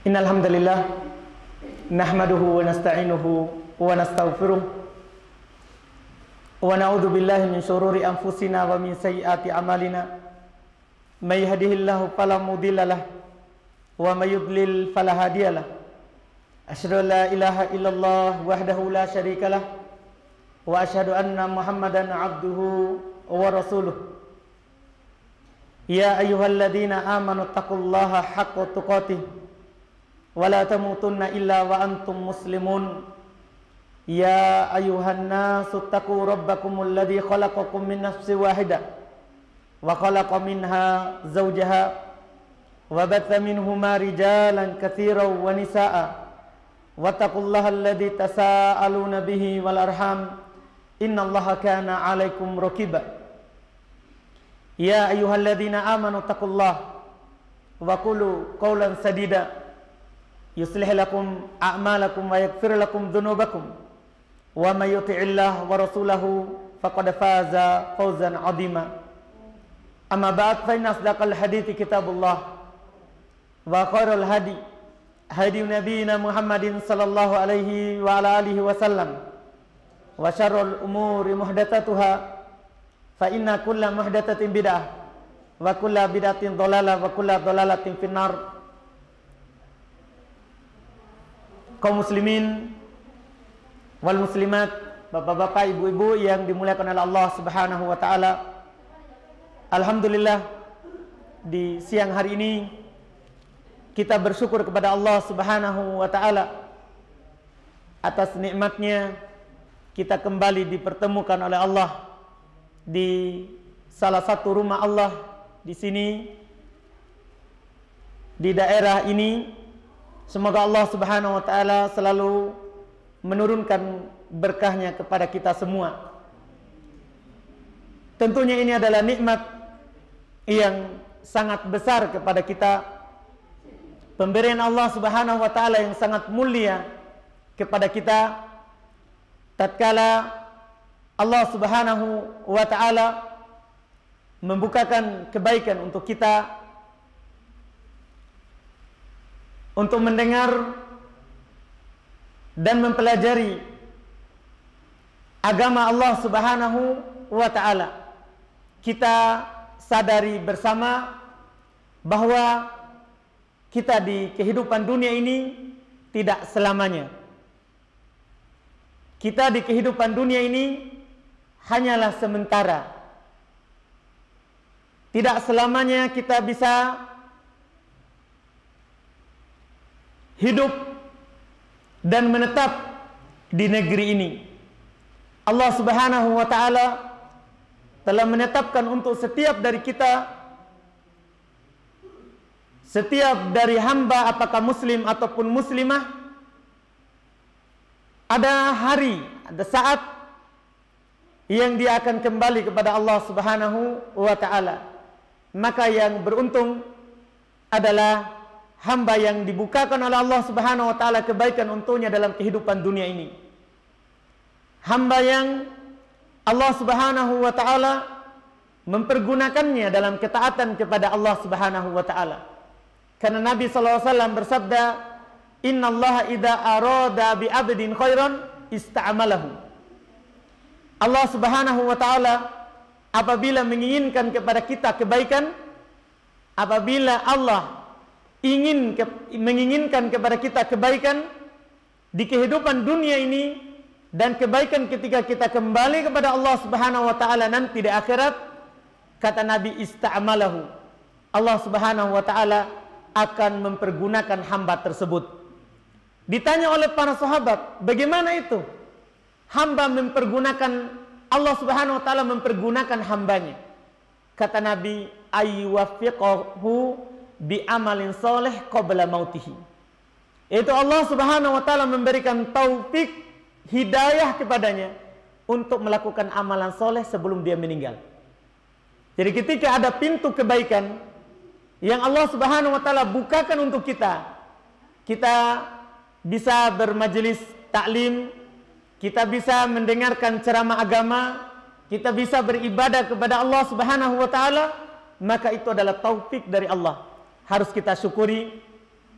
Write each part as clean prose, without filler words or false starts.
Innal hamdalillah nahmaduhu wa nasta'inuhu wa nastaghfiruh wa na'udzu billahi min shururi anfusina wa min sayyiati a'malina may yahdihillahu fala mudhillalah wa may yudlil fala hadiyalah asyhadu an la ilaha illallah wahdahu la syarikalah wa asyhadu anna muhammadan 'abduhu wa rasuluh ya ayyuhalladzina amanu taqullaha haqqa tuqatih wala tamutunna illa wa antum muslimun ya ayuhan nasu taqu rabbakumul ladzi khalaqakum min nafsin wahidah wa khalaqa minha zawjaha wa batha minhuma rijalan katsiran wa nisaa wattaqullaha alladzi tasaaluna bihi wal arham innallaha kana 'alaikum raqiba ya ayyuhalladzina amanu taqullaha wa qulu qawlan sadida yuslih lakum a'malakum wa yaghfir lakum dhunubakum wa may yuti'illah wa rasulahu faqad faza fawzan 'azima amma ba'd fa inna asdaqal hadithi kitabullah wa khairal hadi hadi nabiyina Muhammadin sallallahu alaihi wa ala alihi wasallam wa syarrul umuri muhdatsatuha fa inna kulla muhdatsatin bid'ah wa kulla bid'atin dhalalah wa kulla dhalalatin finnar. Kaum muslimin wal muslimat, bapak-bapak, ibu-ibu yang dimuliakan oleh Allah Subhanahu wa taala. Alhamdulillah di siang hari ini kita bersyukur kepada Allah Subhanahu wa taala atas nikmatnya kita kembali dipertemukan oleh Allah di salah satu rumah Allah di sini di daerah ini. Semoga Allah Subhanahu wa taala selalu menurunkan berkahnya kepada kita semua. Tentunya ini adalah nikmat yang sangat besar kepada kita, pemberian Allah Subhanahu wa taala yang sangat mulia kepada kita tatkala Allah Subhanahu wa taala membukakan kebaikan untuk kita untuk mendengar dan mempelajari agama Allah Subhanahu wa taala. Kita sadari bersama bahwa kita di kehidupan dunia ini tidak selamanya. Kita di kehidupan dunia ini hanyalah sementara. Tidak selamanya kita bisa hidup dan menetap di negeri ini. Allah Subhanahu wa taala telah menetapkan untuk setiap dari kita, setiap dari hamba apakah muslim ataupun muslimah, ada hari, ada saat yang dia akan kembali kepada Allah Subhanahu wa taala. Maka yang beruntung adalah hamba yang dibukakan oleh Allah Subhanahu wa taala kebaikan untuknya dalam kehidupan dunia ini. Hamba yang Allah Subhanahu wa taala mempergunakannya dalam ketaatan kepada Allah Subhanahu wa taala. Karena Nabi sallallahu alaihi wasallam bersabda, "Innallaha idza arada bi 'abdin khairan ista'malahu." Allah Subhanahu wa taala apabila menginginkan kepada kita kebaikan, apabila Allah menginginkan kepada kita kebaikan di kehidupan dunia ini dan kebaikan ketika kita kembali kepada Allah Subhanahu wa taala nanti di akhirat, kata Nabi, ista'malahu. Allah Subhanahu wa taala akan mempergunakan hamba tersebut. Ditanya oleh para sahabat, bagaimana itu? Hamba mempergunakan, Allah Subhanahu wa taala mempergunakan hambanya. Kata Nabi, ayyuwaffiqahu bi amalin soleh qabla mautihi. Itu Allah Subhanahu wa taala memberikan taufik, hidayah kepadanya untuk melakukan amalan soleh sebelum dia meninggal. Jadi ketika ada pintu kebaikan yang Allah Subhanahu wa taala bukakan untuk kita, kita bisa bermajelis taklim, kita bisa mendengarkan ceramah agama, kita bisa beribadah kepada Allah Subhanahu wa taala, maka itu adalah taufik dari Allah. Harus kita syukuri,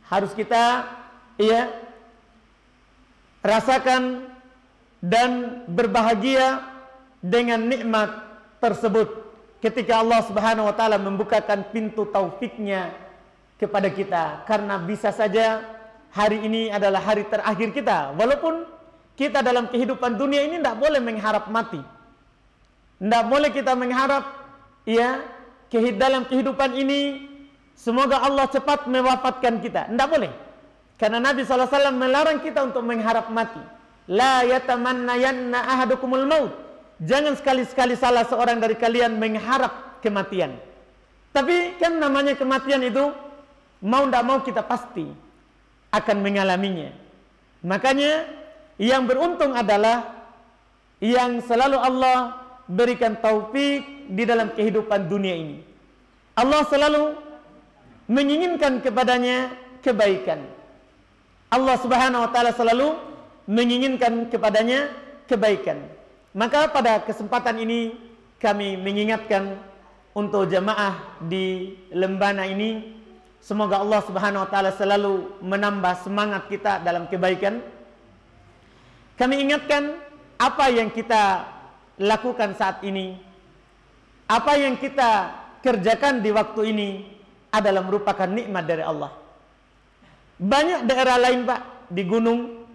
harus kita rasakan dan berbahagia dengan nikmat tersebut ketika Allah Subhanahu wa taala membukakan pintu taufiknya kepada kita. Karena bisa saja hari ini adalah hari terakhir kita. Walaupun kita dalam kehidupan dunia ini tidak boleh mengharap mati. Tidak boleh kita mengharap dalam kehidupan ini semoga Allah cepat mewafatkan kita. Tidak boleh. Karena Nabi SAW melarang kita untuk mengharap mati. La yatamannayanna ahadukumul maut. Jangan sekali-sekali salah seorang dari kalian mengharap kematian. Tapi kan namanya kematian itu mau tidak mau kita pasti akan mengalaminya. Makanya yang beruntung adalah yang selalu Allah berikan taufik di dalam kehidupan dunia ini. Allah selalu menginginkan kepadanya kebaikan. Allah Subhanahu wa taala selalu menginginkan kepadanya kebaikan. Maka pada kesempatan ini kami mengingatkan untuk jamaah di Lembana ini, semoga Allah Subhanahu wa taala selalu menambah semangat kita dalam kebaikan. Kami ingatkan apa yang kita lakukan saat ini, apa yang kita kerjakan di waktu ini adalah merupakan nikmat dari Allah. Banyak daerah lain Pak di gunung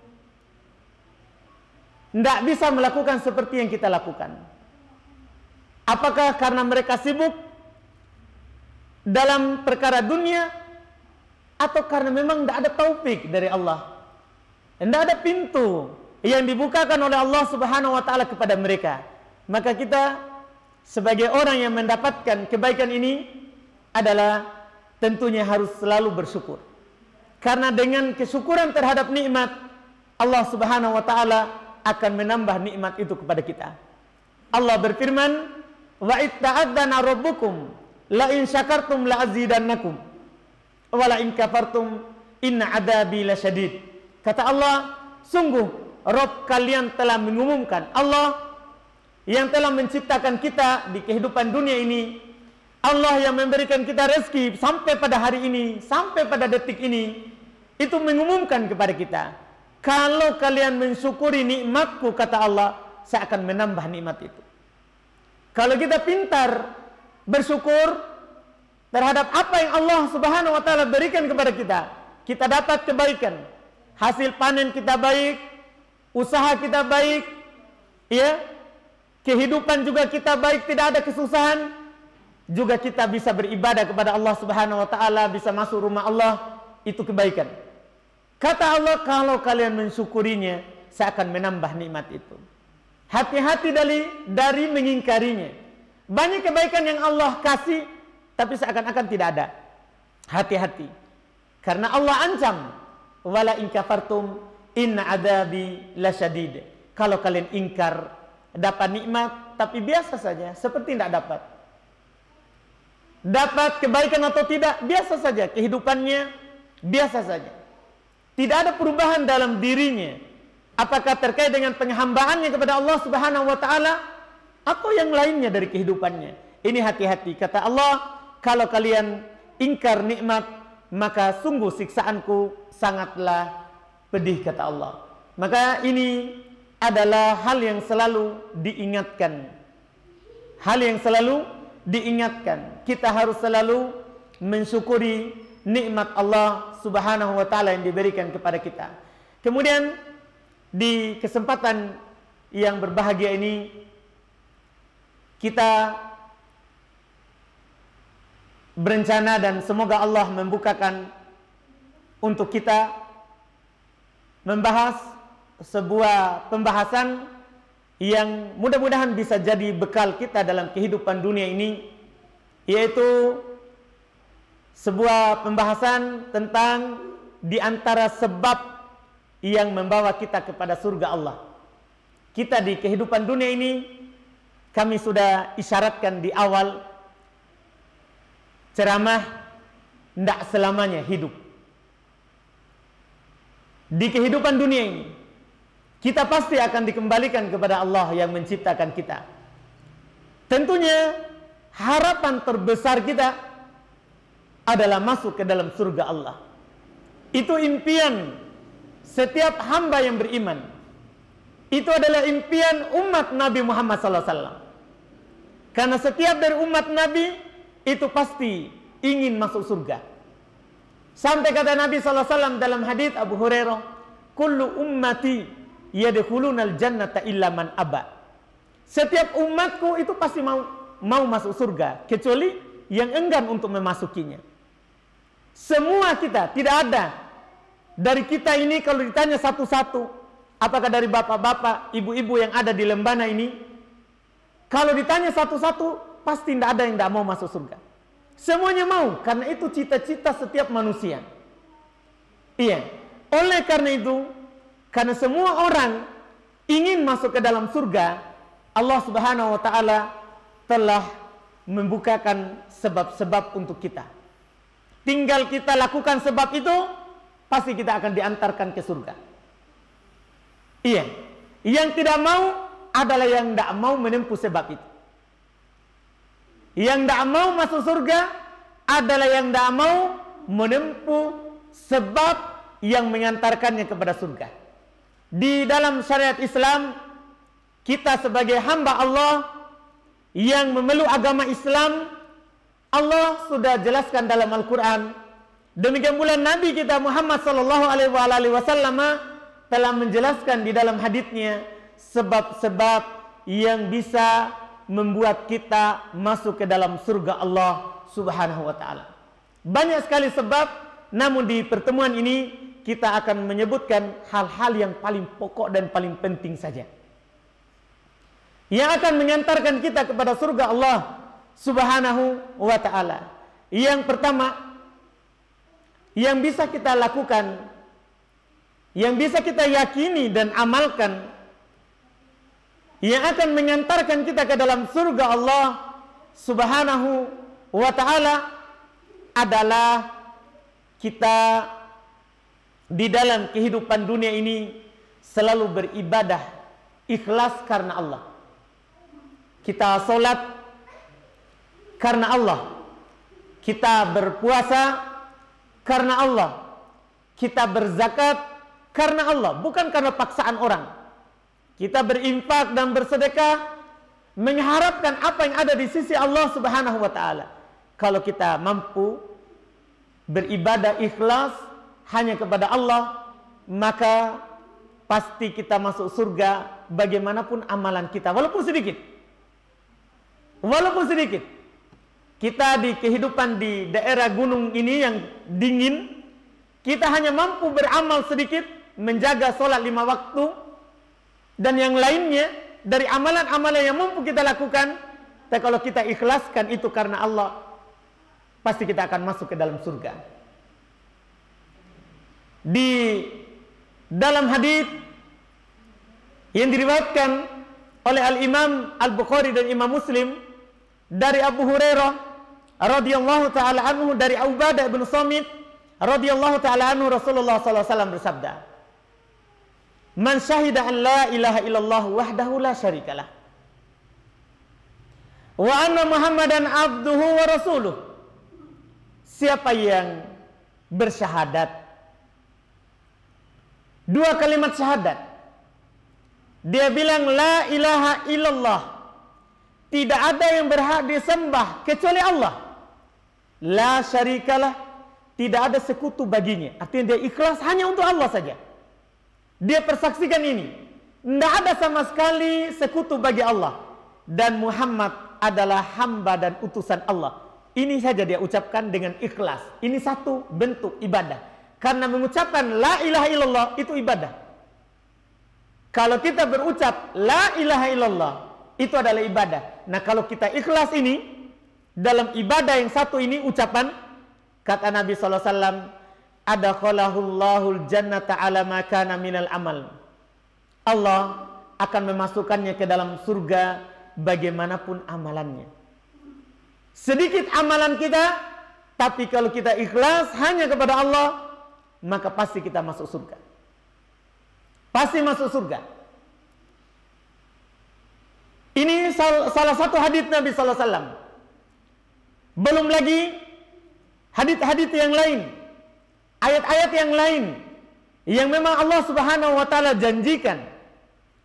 tidak bisa melakukan seperti yang kita lakukan. Apakah karena mereka sibuk dalam perkara dunia, atau karena memang tidak ada taufik dari Allah, tidak ada pintu yang dibukakan oleh Allah Subhanahu wa taala kepada mereka. Maka kita sebagai orang yang mendapatkan kebaikan ini adalah tentunya harus selalu bersyukur. Karena dengan kesyukuran terhadap nikmat, Allah Subhanahu wa taala akan menambah nikmat itu kepada kita. Allah berfirman, "Wa itta'adzana rabbukum la in syakartum la azidannakum wa la in kafartum inna adabi lasyadid." Kata Allah, sungguh Rabb kalian telah mengumumkan, Allah yang telah menciptakan kita di kehidupan dunia ini, Allah yang memberikan kita rezeki sampai pada hari ini, sampai pada detik ini, itu mengumumkan kepada kita, kalau kalian mensyukuri nikmatku, kata Allah, saya akan menambah nikmat itu. Kalau kita pintar bersyukur terhadap apa yang Allah Subhanahu wa taala berikan kepada kita, kita dapat kebaikan, hasil panen kita baik, usaha kita baik, kehidupan juga kita baik, tidak ada kesusahan, juga kita bisa beribadah kepada Allah Subhanahu wa taala, bisa masuk rumah Allah, itu kebaikan. Kata Allah, kalau kalian mensyukurinya, saya akan menambah nikmat itu. Hati-hati dari mengingkarinya. Banyak kebaikan yang Allah kasih, tapi seakan-akan tidak ada. Hati-hati. Karena Allah ancam, wala in kafartum inna adabi lasyadid. Kalau kalian ingkar, dapat nikmat, tapi biasa saja, seperti tidak dapat. Dapat kebaikan atau tidak, biasa saja. Kehidupannya biasa saja. Tidak ada perubahan dalam dirinya. Apakah terkait dengan penghambaannya kepada Allah Subhanahu wa taala atau yang lainnya dari kehidupannya. Ini hati-hati. Kata Allah, kalau kalian ingkar nikmat, maka sungguh siksaanku sangatlah pedih, kata Allah. Maka ini adalah hal yang selalu diingatkan. Hal yang selalu diingatkan. Kita harus selalu mensyukuri nikmat Allah Subhanahu wa taala yang diberikan kepada kita. Kemudian di kesempatan yang berbahagia ini, kita berencana dan semoga Allah membukakan untuk kita membahas sebuah pembahasan yang mudah-mudahan bisa jadi bekal kita dalam kehidupan dunia ini, yaitu sebuah pembahasan tentang di antara sebab yang membawa kita kepada surga Allah. Kita di kehidupan dunia ini, kami sudah isyaratkan di awal ceramah, tidak selamanya hidup. Di kehidupan dunia ini, kita pasti akan dikembalikan kepada Allah yang menciptakan kita. Tentunya harapan terbesar kita adalah masuk ke dalam surga Allah. Itu impian setiap hamba yang beriman. Itu adalah impian umat Nabi Muhammad SAW. Karena setiap dari umat Nabi itu pasti ingin masuk surga. Sampai kata Nabi SAW dalam hadits Abu Hurairah, kullu ummati yadkhulunal jannata illa man aba. Setiap umatku itu pasti mau masuk surga, kecuali yang enggan untuk memasukinya. Semua kita, tidak ada dari kita ini kalau ditanya satu-satu, apakah dari bapak-bapak, ibu-ibu yang ada di Lembana ini, kalau ditanya satu-satu, pasti tidak ada yang tidak mau masuk surga. Semuanya mau, karena itu cita-cita setiap manusia. Iya, oleh karena itu, karena semua orang ingin masuk ke dalam surga, Allah Subhanahu wa Ta'ala telah membukakan sebab-sebab untuk kita. Tinggal kita lakukan sebab itu, pasti kita akan diantarkan ke surga. Iya, yang tidak mau adalah yang tidak mau menempuh sebab itu. Yang tidak mau masuk surga adalah yang tidak mau menempuh sebab yang mengantarkannya kepada surga. Di dalam syariat Islam, kita sebagai hamba Allah yang memeluk agama Islam, Allah sudah jelaskan dalam Al-Quran. Demikian pula Nabi kita Muhammad SAW telah menjelaskan di dalam haditsnya sebab-sebab yang bisa membuat kita masuk ke dalam surga Allah Subhanahu wa Ta'ala. Banyak sekali sebab, namun di pertemuan ini kita akan menyebutkan hal-hal yang paling pokok dan paling penting saja, yang akan mengantarkan kita kepada surga Allah Subhanahu wa Ta'ala. Yang pertama, yang bisa kita lakukan, yang bisa kita yakini dan amalkan, yang akan mengantarkan kita ke dalam surga Allah Subhanahu wa Ta'ala adalah kita di dalam kehidupan dunia ini selalu beribadah ikhlas karena Allah. Kita sholat karena Allah, kita berpuasa karena Allah, kita berzakat karena Allah, bukan karena paksaan orang. Kita berinfak dan bersedekah mengharapkan apa yang ada di sisi Allah Subhanahu wa Ta'ala. Kalau kita mampu beribadah ikhlas hanya kepada Allah, maka pasti kita masuk surga bagaimanapun amalan kita, walaupun sedikit. Walaupun sedikit. Kita di kehidupan di daerah gunung ini yang dingin, kita hanya mampu beramal sedikit, menjaga sholat 5 waktu, dan yang lainnya dari amalan-amalan yang mampu kita lakukan. Tapi kalau kita ikhlaskan itu karena Allah, pasti kita akan masuk ke dalam surga. Di dalam hadits yang diriwayatkan oleh Al-Imam Al-Bukhari dan Imam Muslim dari Abu Hurairah radhiyallahu taala anhu, dari Ubadah bin Samit radhiyallahu taala anhu, Rasulullah sallallahu alaihi wasallam bersabda, "Man syahida an la ilaha illallah wahdahu la syarikalah wa anna Muhammadan abduhu wa rasuluh." Siapa yang bersyahadat, 2 kalimat syahadat, dia bilang la ilaha illallah, tidak ada yang berhak disembah kecuali Allah, la syarikalah, tidak ada sekutu baginya. Artinya dia ikhlas hanya untuk Allah saja. Dia persaksikan ini, tidak ada sama sekali sekutu bagi Allah, dan Muhammad adalah hamba dan utusan Allah. Ini saja dia ucapkan dengan ikhlas. Ini satu bentuk ibadah, karena mengucapkan la ilaha illallah itu ibadah. Kalau kita berucap la ilaha illallah, itu adalah ibadah. Nah, kalau kita ikhlas ini dalam ibadah yang satu ini ucapan, kata Nabi sallallahu alaihi wasallam, adakhalahul jannata ala ma kana minal amal. Allah akan memasukkannya ke dalam surga bagaimanapun amalannya. Sedikit amalan kita, tapi kalau kita ikhlas hanya kepada Allah, maka pasti kita masuk surga. Pasti masuk surga. Ini salah satu hadits Nabi sallallahu alaihi wasallam. Belum lagi hadits-hadits yang lain ayat-ayat yang lain yang memang Allah Subhanahu wa taala janjikan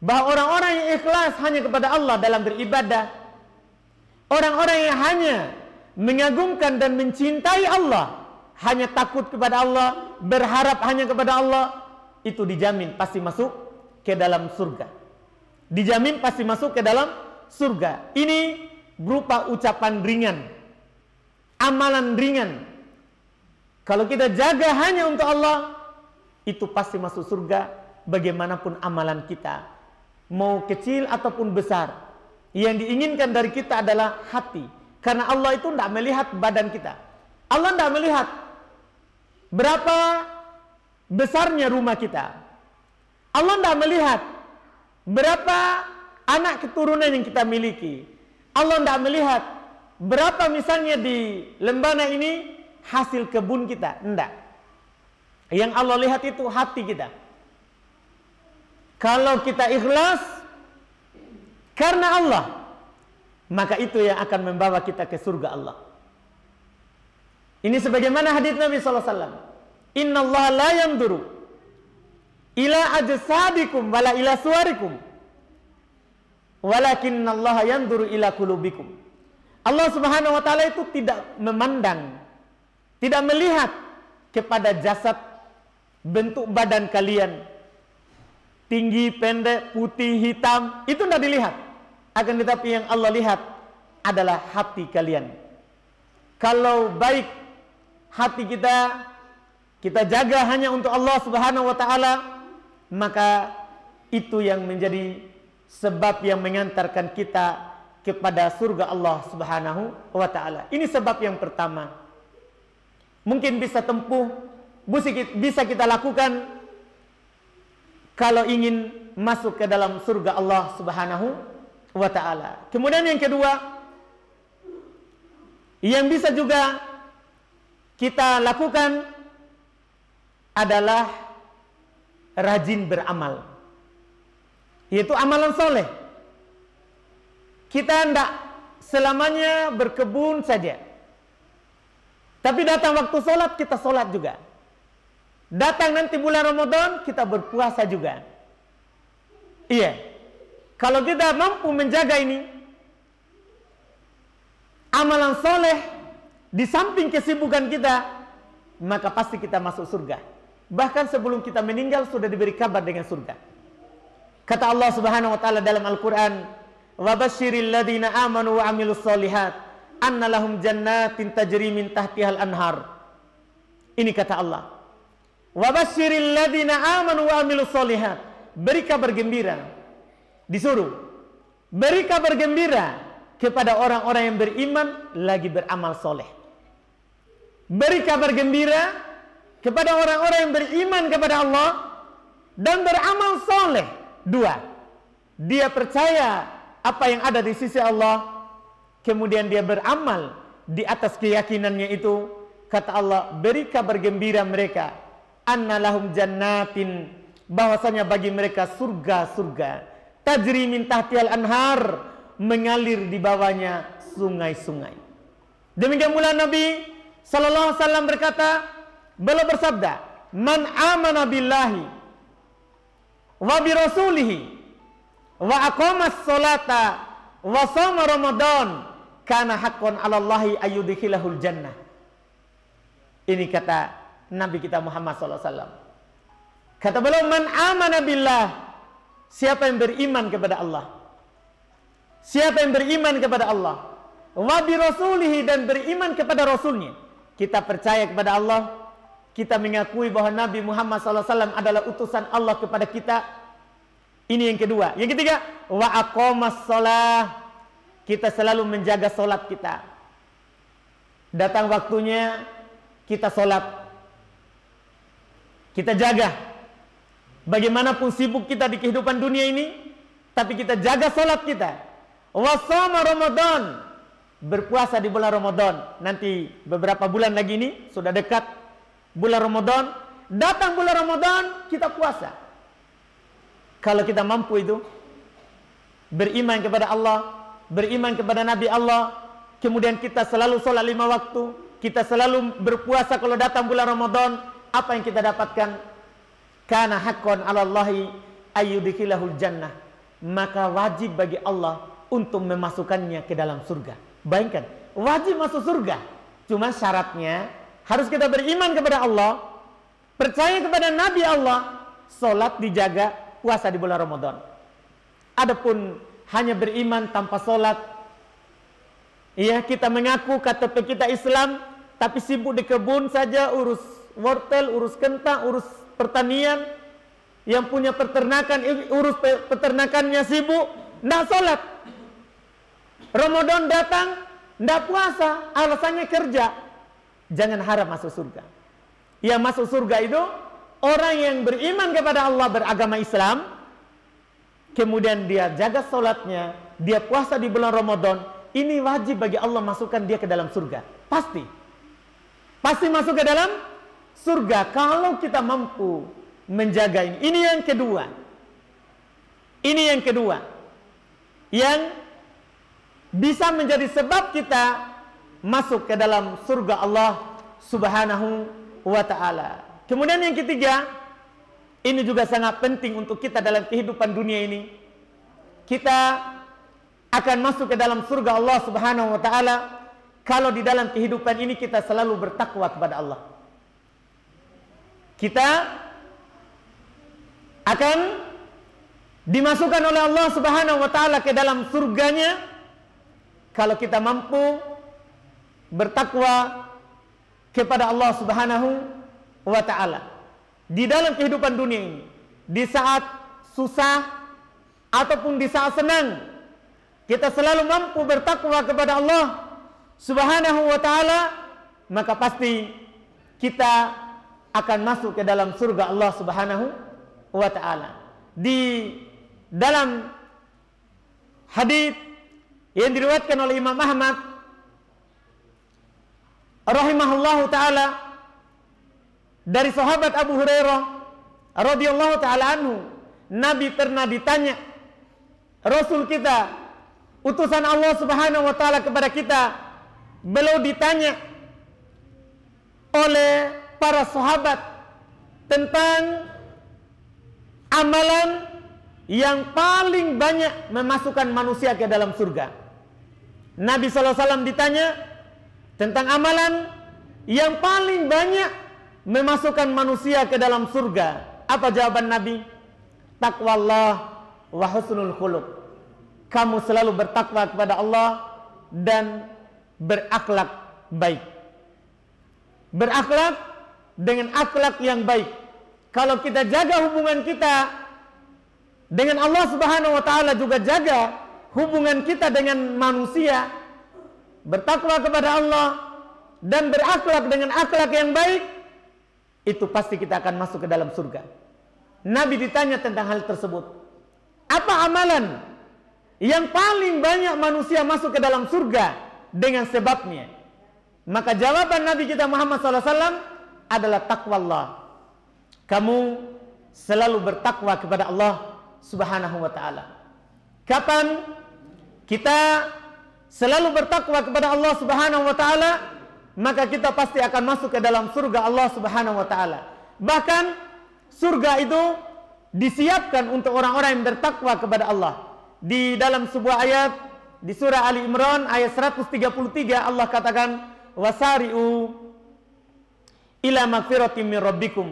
bahwa orang-orang yang ikhlas hanya kepada Allah dalam beribadah, orang-orang yang hanya mengagungkan dan mencintai Allah, hanya takut kepada Allah, berharap hanya kepada Allah, itu dijamin pasti masuk ke dalam surga. Dijamin pasti masuk ke dalam surga. Ini berupa ucapan ringan, amalan ringan. Kalau kita jaga hanya untuk Allah, itu pasti masuk surga bagaimanapun amalan kita, mau kecil ataupun besar. Yang diinginkan dari kita adalah hati. Karena Allah itu tidak melihat badan kita. Allah tidak melihat berapa besarnya rumah kita. Allah tidak melihat berapa anak keturunan yang kita miliki. Allah tidak melihat berapa misalnya di Lembana ini hasil kebun kita. Tidak. Yang Allah lihat itu hati kita. Kalau kita ikhlas karena Allah, maka itu yang akan membawa kita ke surga Allah. Ini sebagaimana hadits Nabi SAW. Inna Allah la yanduru ila ajsadikum wala ila suwarikum, walakinna Allah yanduru ila qulubikum. Allah Subhanahu wa taala itu tidak memandang, tidak melihat kepada jasad, bentuk badan kalian, tinggi, pendek, putih, hitam, itu tidak dilihat. Akan tetapi yang Allah lihat adalah hati kalian. Kalau baik hati kita jaga hanya untuk Allah Subhanahu wa taala, maka itu yang menjadi sebab yang mengantarkan kita kepada surga Allah Subhanahu wa taala. Ini sebab yang pertama. Mungkin bisa tempuh, bisa kita lakukan kalau ingin masuk ke dalam surga Allah Subhanahu wa taala. Kemudian yang kedua, yang bisa juga kita lakukan adalah rajin beramal, yaitu amalan soleh. Kita tidak selamanya berkebun saja, tapi datang waktu sholat kita sholat juga. Datang nanti bulan Ramadan kita berpuasa juga. Iya, kalau kita mampu menjaga ini amalan soleh di samping kesibukan kita, maka pasti kita masuk surga. Bahkan sebelum kita meninggal sudah diberi kabar dengan surga. Kata Allah Subhanahu wa taala dalam Al-Qur'an, "Wa basyiril ladzina amanu wa 'amilus sholihat anna lahum jannatin tajri min tahtihal anhar." Ini kata Allah. "Wa basyiril ladzina amanu wa 'amilus sholihat." Beri kabar gembira. Disuruh beri kabar gembira kepada orang-orang yang beriman lagi beramal soleh. Beri kabar gembira kepada orang-orang yang beriman kepada Allah dan beramal soleh. Dua, dia percaya apa yang ada di sisi Allah, kemudian dia beramal di atas keyakinannya itu. Kata Allah, beri kabar gembira mereka, anna lahum jannatin, bahwasanya bagi mereka surga-surga, tajri min tahtihal anhar, mengalir di bawahnya sungai-sungai. Demikian pula Nabi sallallahu alaihi wasallam berkata, beliau bersabda, "Man amana billahi wa bi rasulihi wa aqamas sholata wa shoma ramadan kana haqqan 'ala Allahi ayyudkhilahul jannah." Ini kata Nabi kita Muhammad sallallahu alaihi wasallam. Kata beliau, "Man amana billah," siapa yang beriman kepada Allah. Siapa yang beriman kepada Allah, wa bi rasulihi, dan beriman kepada rasulnya. Kita percaya kepada Allah, kita mengakui bahwa Nabi Muhammad SAW adalah utusan Allah kepada kita. Ini yang kedua. Yang ketiga, wa aqamas shalah, kita selalu menjaga solat kita. Datang waktunya kita solat, kita jaga. Bagaimanapun sibuk kita di kehidupan dunia ini, tapi kita jaga solat kita. Wa shoma ramadan, berpuasa di bulan Ramadan. Nanti beberapa bulan lagi ini sudah dekat bulan Ramadan. Datang bulan Ramadan kita puasa. Kalau kita mampu itu, beriman kepada Allah, beriman kepada Nabi Allah, kemudian kita selalu sholat 5 waktu, kita selalu berpuasa kalau datang bulan Ramadan, apa yang kita dapatkan? Kana haqqan 'alallahi ayyudkhilahul jannah. Maka wajib bagi Allah untuk memasukkannya ke dalam surga. Bayangkan, wajib masuk surga. Cuma syaratnya harus kita beriman kepada Allah, percaya kepada Nabi Allah, sholat dijaga, puasa di bulan Ramadan. Adapun hanya beriman tanpa sholat, ya kita mengaku KTP kita Islam, tapi sibuk di kebun saja, urus wortel, urus kentang, urus pertanian, yang punya peternakan, urus peternakannya sibuk, tidak sholat. Ramadan datang, tidak puasa, alasannya kerja. Jangan harap masuk surga. Yang masuk surga itu orang yang beriman kepada Allah, beragama Islam, kemudian dia jaga sholatnya, dia puasa di bulan Ramadan. Ini wajib bagi Allah masukkan dia ke dalam surga. Pasti masuk ke dalam surga kalau kita mampu menjaga ini. Ini yang kedua. Yang bisa menjadi sebab kita masuk ke dalam surga Allah Subhanahu wa ta'ala. Kemudian yang ketiga, ini juga sangat penting untuk kita dalam kehidupan dunia ini. Kita akan masuk ke dalam surga Allah Subhanahu wa ta'ala kalau di dalam kehidupan ini kita selalu bertakwa kepada Allah. Kita akan dimasukkan oleh Allah Subhanahu wa ta'ala ke dalam surganya kalau kita mampu bertakwa kepada Allah Subhanahu wa ta'ala. Di dalam kehidupan dunia ini, di saat susah ataupun di saat senang, kita selalu mampu bertakwa kepada Allah Subhanahu wa ta'ala, maka pasti kita akan masuk ke dalam surga Allah Subhanahu wa ta'ala. Di dalam hadis yang diriwayatkan oleh Imam Ahmad rahimahullahu ta'ala dari sahabat Abu Hurairah radhiyallahu ta'ala anhu, Nabi pernah ditanya, Rasul kita, utusan Allah Subhanahu wa ta'ala kepada kita, beliau ditanya oleh para sahabat tentang amalan yang paling banyak memasukkan manusia ke dalam surga. Nabi SAW ditanya tentang amalan yang paling banyak memasukkan manusia ke dalam surga. Apa jawaban Nabi? Taqwallah wa husnul khuluq. Kamu selalu bertakwa kepada Allah dan berakhlak baik. Berakhlak dengan akhlak yang baik. Kalau kita jaga hubungan kita dengan Allah Subhanahu wa ta'ala, juga jaga hubungan kita dengan manusia, bertakwa kepada Allah dan berakhlak dengan akhlak yang baik, itu pasti kita akan masuk ke dalam surga. Nabi ditanya tentang hal tersebut. Apa amalan yang paling banyak manusia masuk ke dalam surga dengan sebabnya? Maka jawaban Nabi kita Muhammad SAW adalah taqwallah. Kamu selalu bertakwa kepada Allah Subhanahu wa ta'ala. Kapan kita selalu bertakwa kepada Allah Subhanahu wa ta'ala, maka kita pasti akan masuk ke dalam surga Allah Subhanahu wa ta'ala. Bahkan surga itu disiapkan untuk orang-orang yang bertakwa kepada Allah. Di dalam sebuah ayat di surah Ali Imran ayat 133 Allah katakan, wasari'u ila magfiratin min rabbikum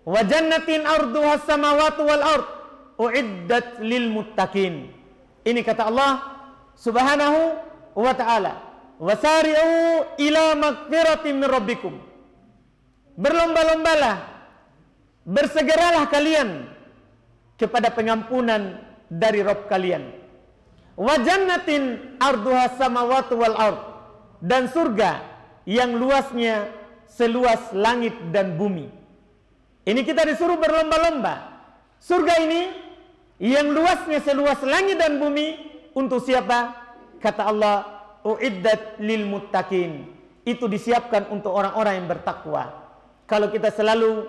wa jannatin arduhas samawati wal ard uiddat lil muttaqin. Ini kata Allah Subhanahu wa ta'ala, wasari'u ila magfiratin min rabbikum. Berlomba-lombalah, bersegeralah kalian kepada pengampunan dari Rabb kalian. Wa jannatin arduhas samawati wal ard, dan surga yang luasnya seluas langit dan bumi. Ini kita disuruh berlomba-lomba. Surga ini yang luasnya seluas langit dan bumi untuk siapa? Kata Allah, uiddat lil muttaqin. Itu disiapkan untuk orang-orang yang bertakwa. Kalau kita selalu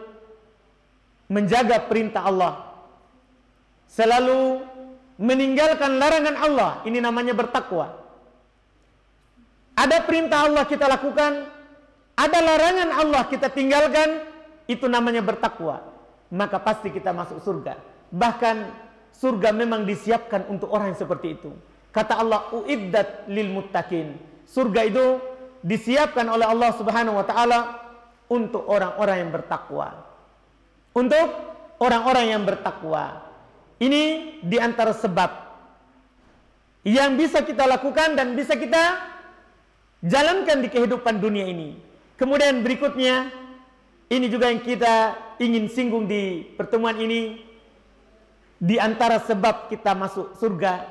menjaga perintah Allah, selalu meninggalkan larangan Allah, ini namanya bertakwa. Ada perintah Allah kita lakukan, ada larangan Allah kita tinggalkan, itu namanya bertakwa, maka pasti kita masuk surga. Bahkan surga memang disiapkan untuk orang yang seperti itu. Kata Allah, uiddat lil muttaqin. Surga itu disiapkan oleh Allah Subhanahu wa taala untuk orang-orang yang bertakwa. Untuk orang-orang yang bertakwa. Ini diantara sebab yang bisa kita lakukan dan bisa kita jalankan di kehidupan dunia ini. Kemudian berikutnya, ini juga yang kita ingin singgung di pertemuan ini, di antara sebab kita masuk surga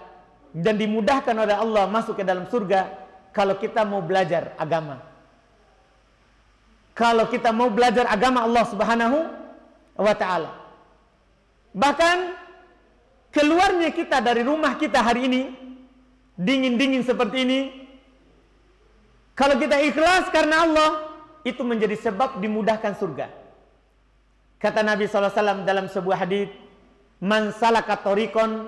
dan dimudahkan oleh Allah masuk ke dalam surga, kalau kita mau belajar agama. Kalau kita mau belajar agama Allah Subhanahu wa ta'ala. Bahkan keluarnya kita dari rumah kita hari ini, dingin-dingin seperti ini, kalau kita ikhlas karena Allah, itu menjadi sebab dimudahkan surga. Kata Nabi SAW dalam sebuah hadis, man salaka tariqan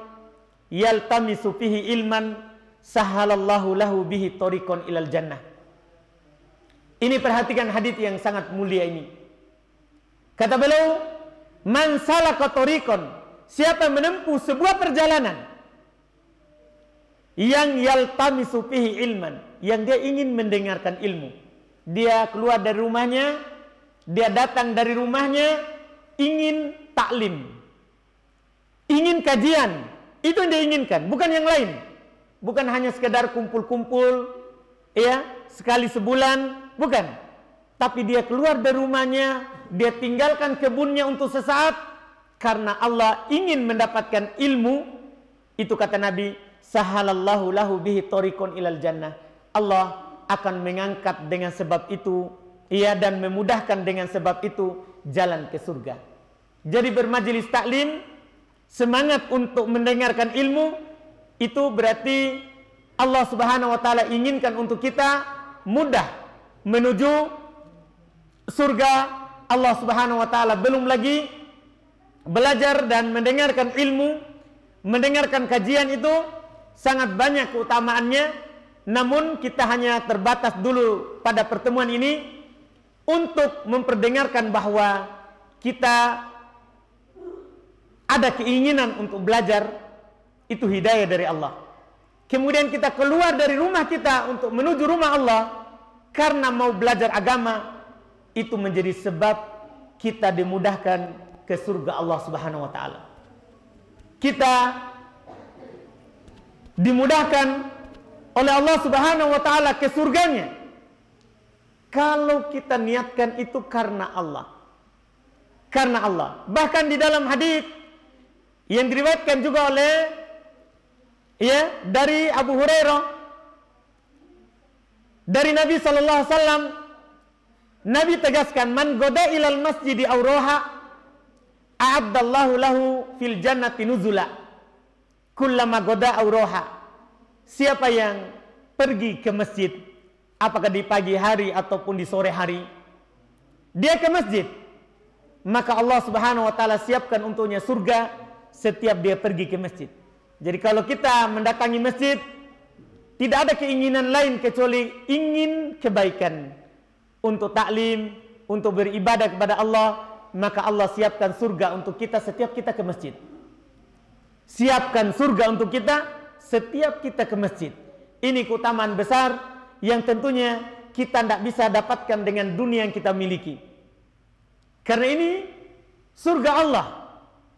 yaltamisu fihi ilman sahalallahu lahu bihi tariqan ilal jannah. Ini perhatikan hadis yang sangat mulia ini. Kata beliau, man salaka tariqan, siapa menempuh sebuah perjalanan yang yaltamisu fihi ilman, yang dia ingin mendengarkan ilmu. Dia keluar dari rumahnya, dia datang dari rumahnya, ingin taklim, ingin kajian. Itu yang dia inginkan, bukan yang lain. Bukan hanya sekedar kumpul-kumpul, ya, sekali sebulan, bukan. Tapi dia keluar dari rumahnya, dia tinggalkan kebunnya untuk sesaat, karena Allah ingin mendapatkan ilmu. Itu kata Nabi, sahalallahu lahu bihi tariqun ilal jannah. Allah akan mengangkat dengan sebab itu, ya, dan memudahkan dengan sebab itu jalan ke surga. Jadi bermajelis taklim, semangat untuk mendengarkan ilmu, itu berarti Allah Subhanahu wa taala inginkan untuk kita mudah menuju surga Allah Subhanahu wa taala. Belum lagi belajar dan mendengarkan ilmu, mendengarkan kajian itu sangat banyak keutamaannya. Namun kita hanya terbatas dulu pada pertemuan ini untuk memperdengarkan bahwa kita ada keinginan untuk belajar, itu hidayah dari Allah. Kemudian kita keluar dari rumah kita untuk menuju rumah Allah karena mau belajar agama, itu menjadi sebab kita dimudahkan ke surga Allah Subhanahu wa taala. Kita dimudahkan oleh Allah Subhanahu wa taala ke surganya kalau kita niatkan itu karena Allah. Karena Allah. Bahkan di dalam hadis yang diriwayatkan juga oleh, ya, dari Abu Hurairah, dari Nabi sallallahu alaihi wasallam, Nabi tegaskan, man goda ilal masjidi awroha a'addallahu lahu fil jannati nuzula kullama goda awroha. Siapa yang pergi ke masjid, apakah di pagi hari ataupun di sore hari, dia ke masjid, maka Allah Subhanahu wa taala siapkan untuknya surga setiap dia pergi ke masjid. Jadi kalau kita mendatangi masjid, tidak ada keinginan lain kecuali ingin kebaikan, untuk taklim, untuk beribadah kepada Allah, maka Allah siapkan surga untuk kita setiap kita ke masjid. Siapkan surga untuk kita setiap kita ke masjid. Ini keutamaan besar yang tentunya kita tidak bisa dapatkan dengan dunia yang kita miliki. Karena ini surga Allah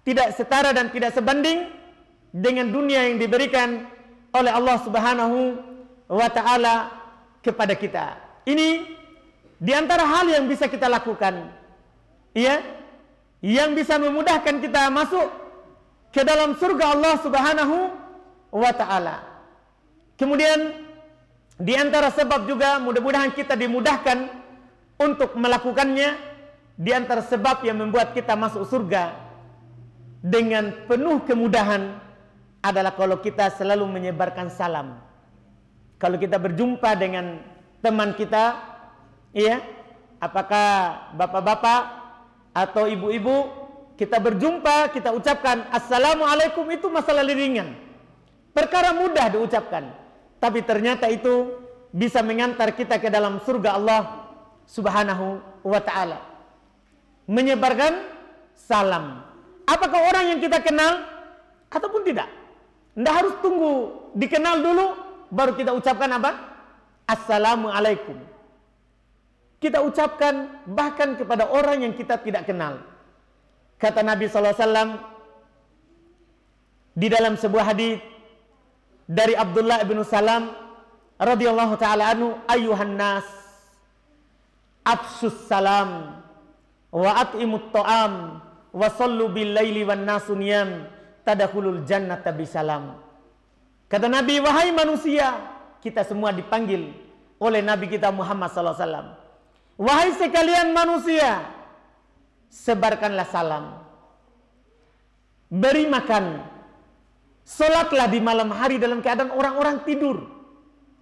tidak setara dan tidak sebanding dengan dunia yang diberikan oleh Allah Subhanahu wa taala kepada kita. Ini di antara hal yang bisa kita lakukan, ya, yang bisa memudahkan kita masuk ke dalam surga Allah Subhanahu wa ta'ala. Kemudian di antara sebab juga mudah-mudahan kita dimudahkan untuk melakukannya. Di antara sebab yang membuat kita masuk surga dengan penuh kemudahan adalah kalau kita selalu menyebarkan salam. Kalau kita berjumpa dengan teman kita, ya, apakah bapak-bapak atau ibu-ibu, kita berjumpa, kita ucapkan assalamualaikum, itu masalah ringan, perkara mudah diucapkan, tapi ternyata itu bisa mengantar kita ke dalam surga Allah Subhanahu wa ta'ala. menyebarkan salam. Apakah orang yang kita kenal ataupun tidak? Tidak harus tunggu dikenal dulu baru kita ucapkan apa? Assalamualaikum. Kita ucapkan bahkan kepada orang yang kita tidak kenal. Kata Nabi SAW di dalam sebuah hadis dari Abdullah bin Salam radhiyallahu taala anhu, ayuhan nas afshus salam wa at'imut ta'am wa sallu bil laili wan nasu niyam tadkhulul jannata bisalam. Kata Nabi, wahai manusia, kita semua dipanggil oleh Nabi kita Muhammad sallallahu alaihi wasallam. Wahai sekalian manusia, sebarkanlah salam, beri makan, salatlah di malam hari dalam keadaan orang-orang tidur.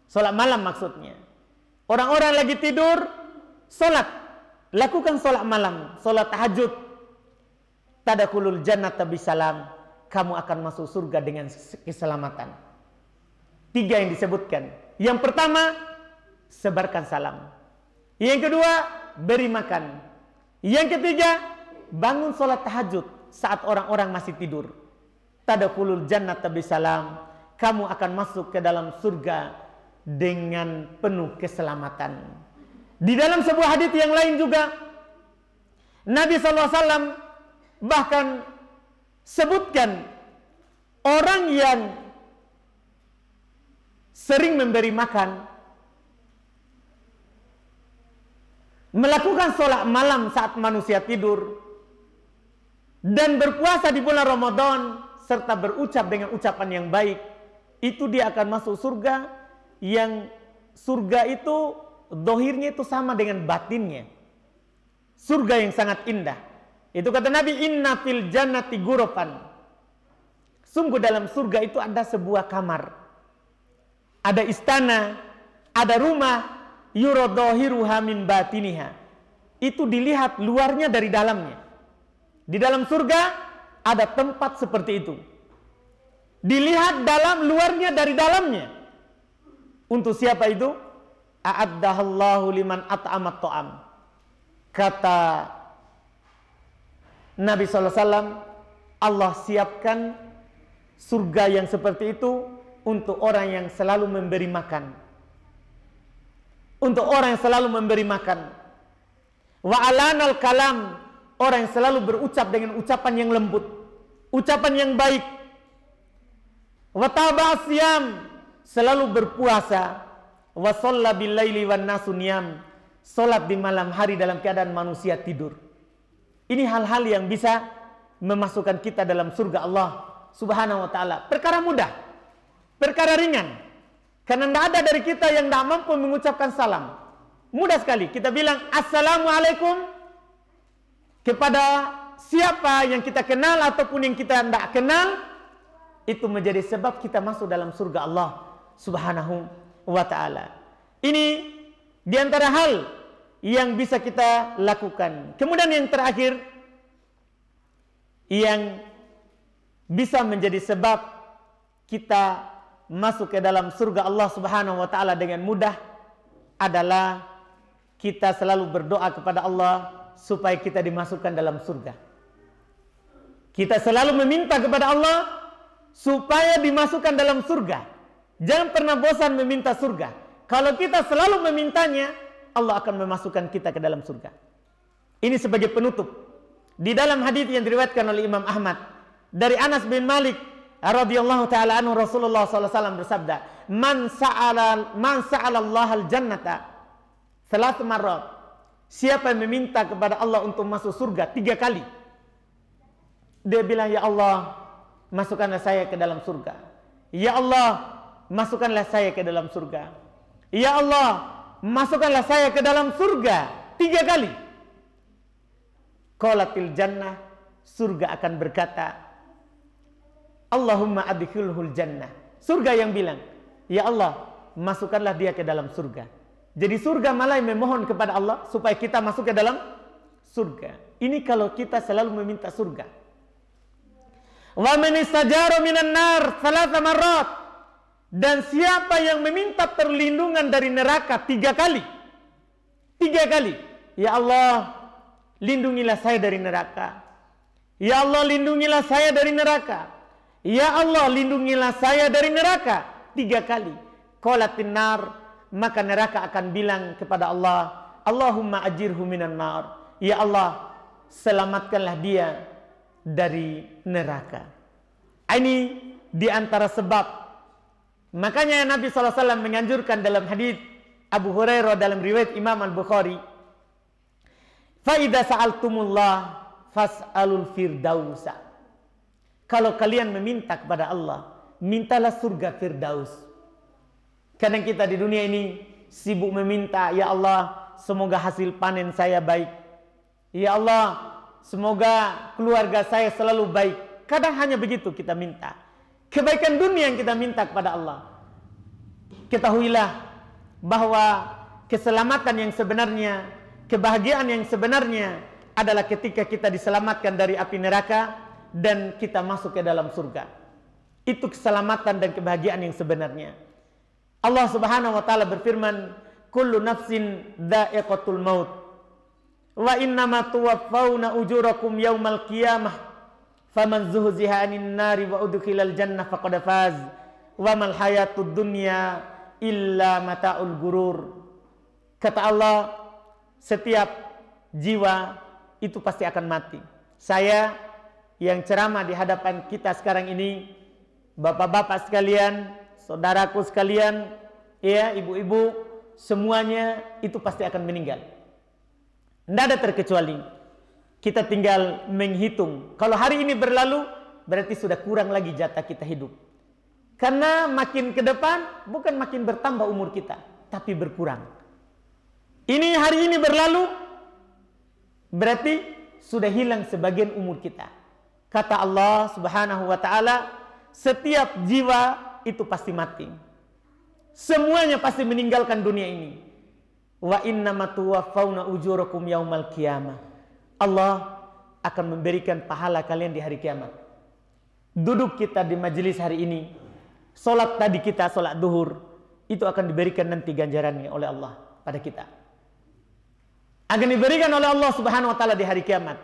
Salat malam maksudnya. Orang-orang lagi tidur, salat. Lakukan salat malam, salat tahajud. Tadkhulul jannata bisalam. Kamu akan masuk surga dengan keselamatan. 3 yang disebutkan. Yang pertama, sebarkan salam. Yang kedua, beri makan. Yang ketiga, bangun salat tahajud saat orang-orang masih tidur. Tadkhulul jannata bisalam. Kamu akan masuk ke dalam surga dengan penuh keselamatan. Di dalam sebuah hadits yang lain juga, Nabi SAW bahkan sebutkan orang yang sering memberi makan, melakukan sholat malam saat manusia tidur, dan berpuasa di bulan Ramadan, serta berucap dengan ucapan yang baik, itu dia akan masuk surga. Yang surga itu dohirnya itu sama dengan batinnya. Surga yang sangat indah. Itu kata Nabi, inna fil jannati ghurafan. Sungguh dalam surga itu ada sebuah kamar, ada istana, ada rumah, yurodohiruha min batiniha. Itu dilihat luarnya dari dalamnya. Di dalam surga ada tempat seperti itu. Dilihat dalam luarnya dari dalamnya. Untuk siapa itu? A'addahallahu liman at'amat ta'am. Kata Nabi SAW, Allah siapkan surga yang seperti itu untuk orang yang selalu memberi makan. Untuk orang yang selalu memberi makan. Wa alanal kalam, orang yang selalu berucap dengan ucapan yang lembut, ucapan yang baik. Wa tabasyam, selalu berpuasa. Wa shalla bil laili wan nasu niyam, salat di malam hari dalam keadaan manusia tidur. Ini hal-hal yang bisa memasukkan kita dalam surga Allah Subhanahu wa taala. Perkara mudah, perkara ringan. Karena tidak ada dari kita yang tidak mampu mengucapkan salam. Mudah sekali. Kita bilang assalamualaikum kepada siapa yang kita kenal ataupun yang kita tidak kenal. Itu menjadi sebab kita masuk dalam surga Allah Subhanahu wa ta'ala. Ini diantara hal yang bisa kita lakukan. Kemudian yang terakhir, yang bisa menjadi sebab kita masuk ke dalam surga Allah Subhanahu wa ta'ala dengan mudah adalah kita selalu berdoa kepada Allah supaya kita dimasukkan dalam surga. Kita selalu meminta kepada Allah supaya dimasukkan dalam surga. Jangan pernah bosan meminta surga. Kalau kita selalu memintanya, Allah akan memasukkan kita ke dalam surga. Ini sebagai penutup. Di dalam hadis yang diriwayatkan oleh Imam Ahmad dari Anas bin Malik radhiyallahu taala anhu, Rasulullah sallallahu alaihi wasallam bersabda, Man sa'ala Allah al-jannata thalath marrat. Siapa yang meminta kepada Allah untuk masuk surga 3 kali, dia bilang, ya Allah, masukkanlah saya ke dalam surga. Ya Allah, masukkanlah saya ke dalam surga. Ya Allah, masukkanlah saya ke dalam surga 3 kali. Qalatil jannah, surga akan berkata, Allahumma adkhilhul jannah. Surga yang bilang, ya Allah, masukkanlah dia ke dalam surga. Jadi surga malah memohon kepada Allah supaya kita masuk ke dalam surga. Ini kalau kita selalu meminta surga. Wa man istajara minan nar 3 marrat. Dan siapa yang meminta perlindungan dari neraka 3 kali. 3 kali. Ya Allah, lindungilah saya dari neraka. Ya Allah, lindungilah saya dari neraka. Ya Allah, lindungilah saya dari neraka. 3 kali. Qalatin nar, maka neraka akan bilang kepada Allah, Allahumma ajirhu minan nar. Ya Allah, selamatkanlah dia dari neraka. Ini di antara sebab. Makanya Nabi SAW menganjurkan dalam hadits Abu Hurairah dalam riwayat Imam Al-Bukhari, fa idza sa'altumullah fas'alul firdausa. Kalau kalian meminta kepada Allah, mintalah surga Firdaus. Kadang kita di dunia ini sibuk meminta, ya Allah, semoga hasil panen saya baik. Ya Allah, semoga keluarga saya selalu baik. Kadang hanya begitu kita minta. Kebaikan dunia yang kita minta kepada Allah. Ketahuilah bahwa keselamatan yang sebenarnya, kebahagiaan yang sebenarnya adalah ketika kita diselamatkan dari api neraka dan kita masuk ke dalam surga. Itu keselamatan dan kebahagiaan yang sebenarnya. Allah Subhanahu wa taala berfirman, kullu nafsin dha'iqatul maut wa innama tuwaffawna ujurakum yaumal qiyamah faman zuhziha 'anil nari wa udkhilal jannah faqad faz wa mal hayatud dunya illa mata'ul gurur. Kata Allah, setiap jiwa itu pasti akan mati. Saya yang ceramah di hadapan kita sekarang ini, bapak-bapak sekalian, saudaraku sekalian, ya, ibu-ibu, semuanya itu pasti akan meninggal. Tidak ada terkecuali. Kita tinggal menghitung. Kalau hari ini berlalu, berarti sudah kurang lagi jatah kita hidup. Karena makin ke depan, bukan makin bertambah umur kita, tapi berkurang. Ini hari ini berlalu, berarti sudah hilang sebagian umur kita. Kata Allah Subhanahu wa ta'ala, setiap jiwa itu pasti mati. Semuanya pasti meninggalkan dunia ini. Wa innama tuwaffawna ujurakum yaumal qiyamah. Allah akan memberikan pahala kalian di hari kiamat. Duduk kita di majelis hari ini, solat tadi kita, solat duhur, itu akan diberikan nanti ganjarannya oleh Allah pada kita. Akan diberikan oleh Allah Subhanahu wa ta'ala di hari kiamat.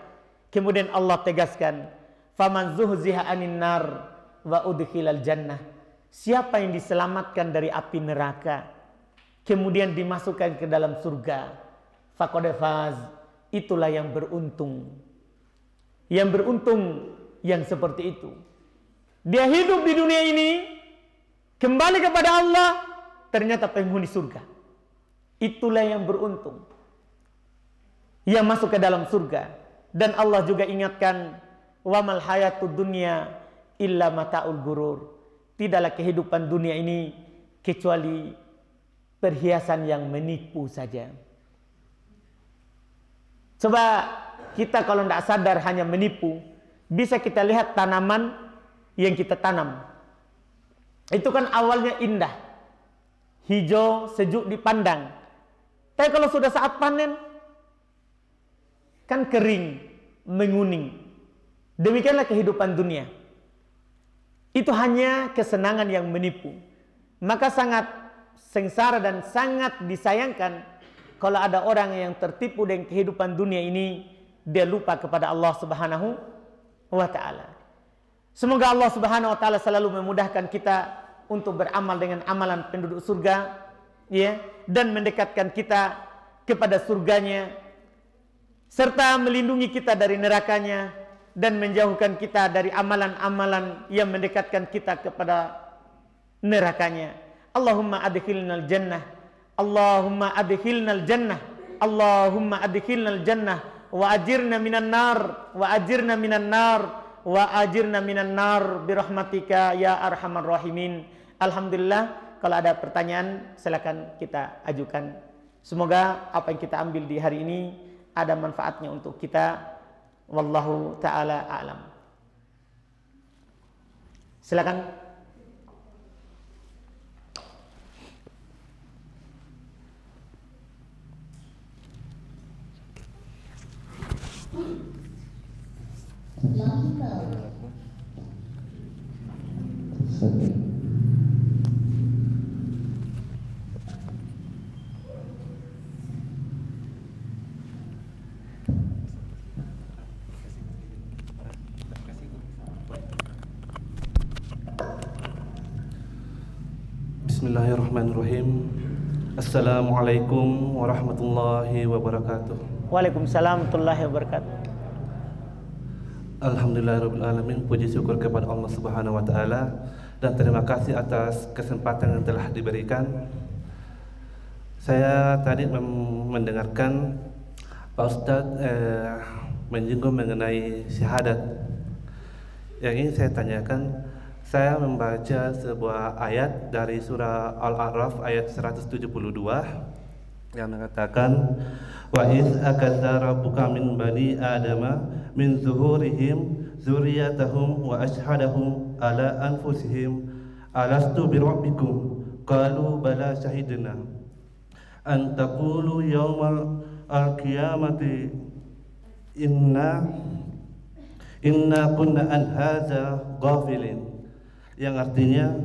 Kemudian Allah tegaskan, faman zuhziha 'anin nar wa udkhilal jannah. Siapa yang diselamatkan dari api neraka, kemudian dimasukkan ke dalam surga, faqad faz, itulah yang beruntung. Yang beruntung yang seperti itu. Dia hidup di dunia ini, kembali kepada Allah, ternyata penghuni surga. Itulah yang beruntung, yang masuk ke dalam surga. Dan Allah juga ingatkan, wamal hayatud dunya illa mata'ul gurur. Tidaklah kehidupan dunia ini kecuali perhiasan yang menipu saja. Coba kita kalau tidak sadar hanya menipu, bisa kita lihat tanaman yang kita tanam. Itu kan awalnya indah, hijau, sejuk dipandang. Tapi kalau sudah saat panen, kan kering, menguning. Demikianlah kehidupan dunia. Itu hanya kesenangan yang menipu. Maka sangat sengsara dan sangat disayangkan kalau ada orang yang tertipu dengan kehidupan dunia ini, dia lupa kepada Allah Subhanahu wa ta'ala. Semoga Allah Subhanahu wa ta'ala selalu memudahkan kita untuk beramal dengan amalan penduduk surga, ya, dan mendekatkan kita kepada surganya, serta melindungi kita dari nerakanya dan menjauhkan kita dari amalan-amalan yang mendekatkan kita kepada nerakanya. Allahumma adkhilnal jannah, Allahumma adkhilnal jannah, Allahumma adkhilnal jannah wa ajirna minan nar, wa ajirna minan nar, wa ajirna minan nar birahmatika ya arhamar rahimin. Alhamdulillah, kalau ada pertanyaan silakan kita ajukan. Semoga apa yang kita ambil di hari ini ada manfaatnya untuk kita. Wallahu ta'ala a'lam. Silakan. Bismillahirrahmanirrahim. Assalamualaikum warahmatullahi wabarakatuh. Waalaikumsalam warahmatullahi wabarakatuh. Alhamdulillahirrahmanirrahim. Puji syukur kepada Allah Subhanahu wa Ta'ala, dan terima kasih atas kesempatan yang telah diberikan. Saya tadi mendengarkan Pak Ustadz menyinggung mengenai syahadat. Yang ingin saya tanyakan, saya membaca sebuah ayat dari surah Al-A'raf ayat 172 yang mengatakan, wa iz akadza rabbuka min bani adama min zuhurihim dzurriyyatahum wa ashhadahum ala anfusihim alastu birabbikum qalu bala syahidna an taqulu yaumal al-qiyamati inna kunna an hadza ghafilin, yang artinya,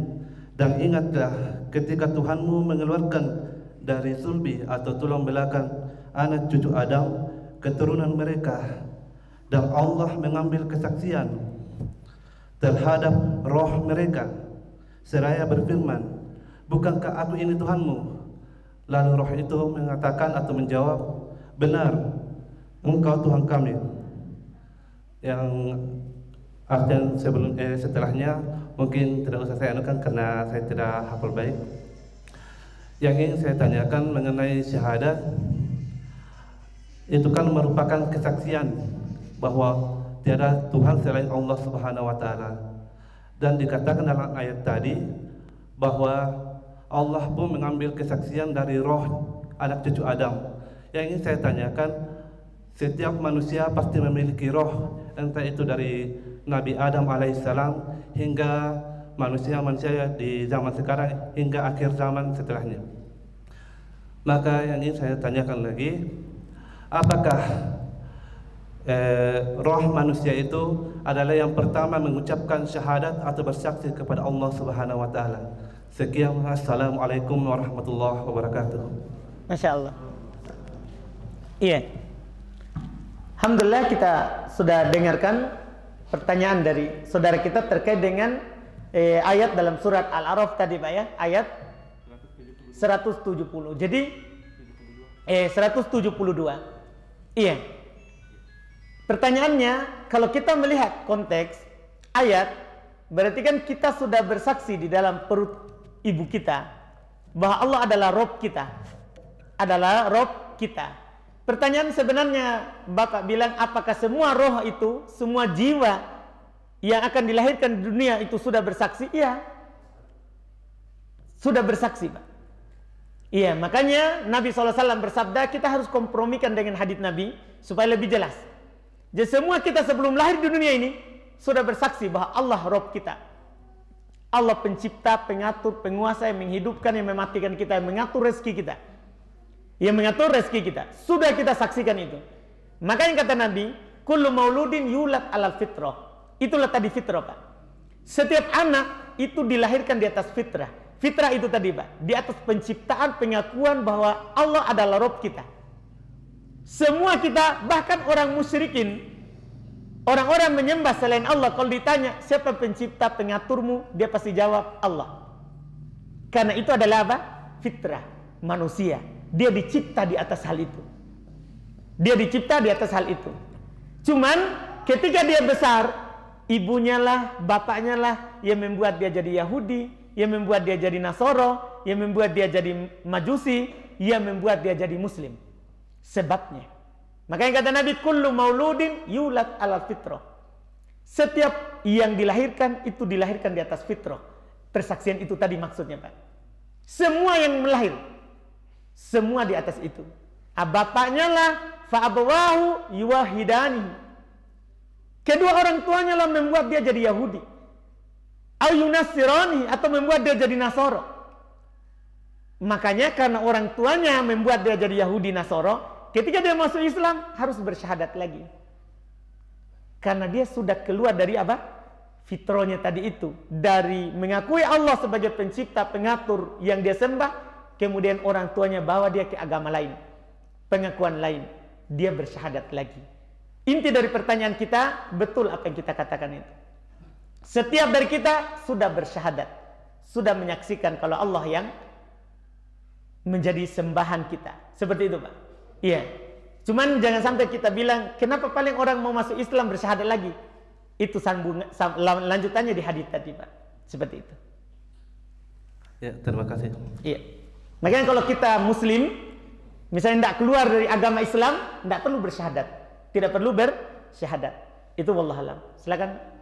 dan ingatlah ketika Tuhanmu mengeluarkan dari sulbi atau tulang belakang anak cucu Adam keturunan mereka, dan Allah mengambil kesaksian terhadap roh mereka seraya berfirman, bukankah aku ini Tuhanmu? Lalu roh itu mengatakan atau menjawab, benar, engkau Tuhan kami. Yang artian setelahnya mungkin tidak usah saya anukan karena saya tidak hafal baik. Yang ingin saya tanyakan mengenai syahadat, itu kan merupakan kesaksian bahwa tiada Tuhan selain Allah Subhanahu wa Ta'ala, dan dikatakan dalam ayat tadi bahwa Allah pun mengambil kesaksian dari roh anak cucu Adam. Yang ingin saya tanyakan, setiap manusia pasti memiliki roh, entah itu dari Nabi Adam alaihissalam hingga manusia-manusia di zaman sekarang hingga akhir zaman setelahnya. Maka yang ingin saya tanyakan lagi, apakah roh manusia itu adalah yang pertama mengucapkan syahadat atau bersaksi kepada Allah Subhanahu wa Ta'ala? Sekian, assalamualaikum warahmatullahi wabarakatuh. Masya Allah. Iya, alhamdulillah kita sudah dengarkan pertanyaan dari saudara kita terkait dengan ayat dalam surat Al-A'raf tadi Pak ya, ayat 170. Jadi 172. Iya. Pertanyaannya, kalau kita melihat konteks ayat, berarti kan kita sudah bersaksi di dalam perut ibu kita bahwa Allah adalah Rob kita. Adalah Rob kita. Pertanyaan sebenarnya Bapak bilang, apakah semua roh itu, semua jiwa yang akan dilahirkan di dunia itu sudah bersaksi? Iya, sudah bersaksi Pak. Iya, makanya Nabi SAW bersabda, kita harus kompromikan dengan hadits Nabi supaya lebih jelas. Jadi semua kita sebelum lahir di dunia ini sudah bersaksi bahwa Allah Rob kita. Allah pencipta, pengatur, penguasa yang menghidupkan, yang mematikan kita, yang mengatur rezeki kita, yang mengatur rezeki kita. Sudah kita saksikan itu. Makanya kata Nabi, kullu mauludin yulad alal fitrah. Itulah tadi fitrah Pak. Setiap anak itu dilahirkan di atas fitrah. Fitrah itu tadi Pak, di atas penciptaan, pengakuan bahwa Allah adalah Rob kita. Semua kita, bahkan orang musyrikin, orang-orang menyembah selain Allah, kalau ditanya siapa pencipta, pengaturmu, dia pasti jawab Allah. Karena itu adalah apa? Fitrah manusia. Dia dicipta di atas hal itu. Dia dicipta di atas hal itu. Cuman ketika dia besar, ibunya lah, bapaknya lah yang membuat dia jadi Yahudi, yang membuat dia jadi Nasoro, yang membuat dia jadi Majusi, yang membuat dia jadi Muslim. Sebabnya, makanya kata Nabi, kullu mauludin yulad alal fitrah. Setiap yang dilahirkan itu dilahirkan di atas fitrah. Persaksian itu tadi maksudnya Pak. Semua yang melahir, semua di atas itu. Bapaknya lah fa'abawahu yuwahidani. Kedua orang tuanya lah membuat dia jadi Yahudi, au yunasirani, atau membuat dia jadi Nasoro. Makanya karena orang tuanya membuat dia jadi Yahudi, Nasoro, ketika dia masuk Islam harus bersyahadat lagi. Karena dia sudah keluar dari apa? Fitrahnya tadi itu. Dari mengakui Allah sebagai pencipta, pengatur yang dia sembah, kemudian orang tuanya bawa dia ke agama lain, pengakuan lain. Dia bersyahadat lagi. Inti dari pertanyaan kita, betul apa yang kita katakan itu. Setiap dari kita sudah bersyahadat, sudah menyaksikan kalau Allah yang menjadi sembahan kita. Seperti itu, Pak. Iya. Cuman jangan sampai kita bilang, kenapa paling orang mau masuk Islam bersyahadat lagi? Itu lanjutannya di hadis tadi, Pak. Seperti itu. Ya, terima kasih. Iya. Makanya kalau kita Muslim, misalnya tidak keluar dari agama Islam, tidak perlu bersyahadat. Tidak perlu bersyahadat. Itu wallahualam. Silakan.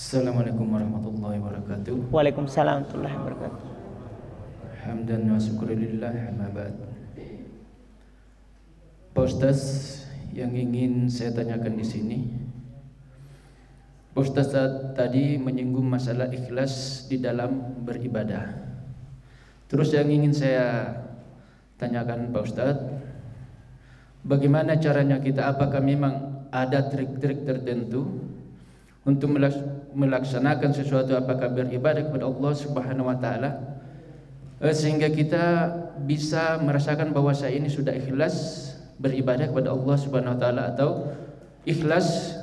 Assalamualaikum warahmatullahi wabarakatuh. Waalaikumsalam warahmatullahi wabarakatuh. Hamdan wa syukurillah, amma ba'd. Pak Ustaz, yang ingin saya tanyakan di sini, Pak Ustaz tadi menyinggung masalah ikhlas di dalam beribadah. Terus yang ingin saya tanyakan Pak Ustaz, bagaimana caranya kita? Apakah memang ada trik-trik tertentu untuk melaksanakan sesuatu, apakah beribadah kepada Allah Subhanahu wa taala, sehingga kita bisa merasakan bahwa saya ini sudah ikhlas beribadah kepada Allah Subhanahu wa taala, atau ikhlas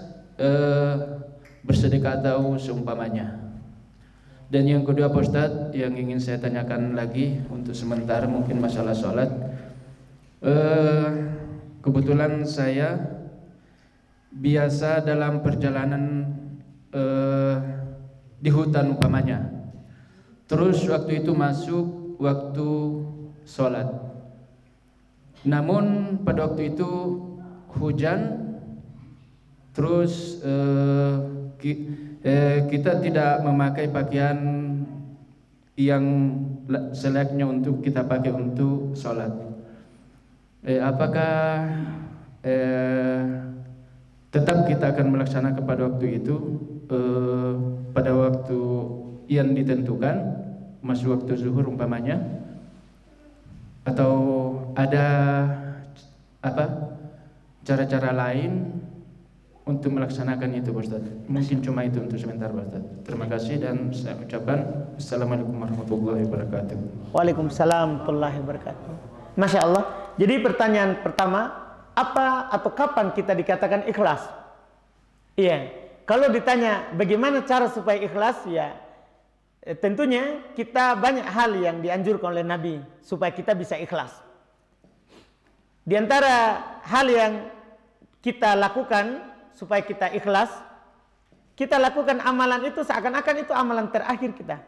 bersedekah atau seumpamanya. Dan yang kedua Pak Ustaz, yang ingin saya tanyakan lagi untuk sementara mungkin masalah sholat. Kebetulan saya biasa dalam perjalanan di hutan umpamanya, terus waktu itu masuk waktu sholat, namun pada waktu itu hujan, terus kita tidak memakai pakaian yang selayaknya untuk kita pakai untuk sholat. Apakah tetap kita akan melaksanakan pada waktu itu, pada waktu yang ditentukan, masuk waktu zuhur umpamanya, atau ada cara-cara lain untuk melaksanakan itu, Pak Ustaz? Mungkin cuma itu untuk sebentar, Pak Ustaz. Terima kasih dan saya ucapkan Assalamualaikum warahmatullahi wabarakatuh. Waalaikumsalam warahmatullahi wabarakatuh. Masya Allah. Jadi pertanyaan pertama, apa atau kapan kita dikatakan ikhlas? Iya. Kalau ditanya bagaimana cara supaya ikhlas, ya tentunya kita banyak hal yang dianjurkan oleh Nabi supaya kita bisa ikhlas. Di antara hal yang kita lakukan supaya kita ikhlas, kita lakukan amalan itu seakan-akan itu amalan terakhir kita.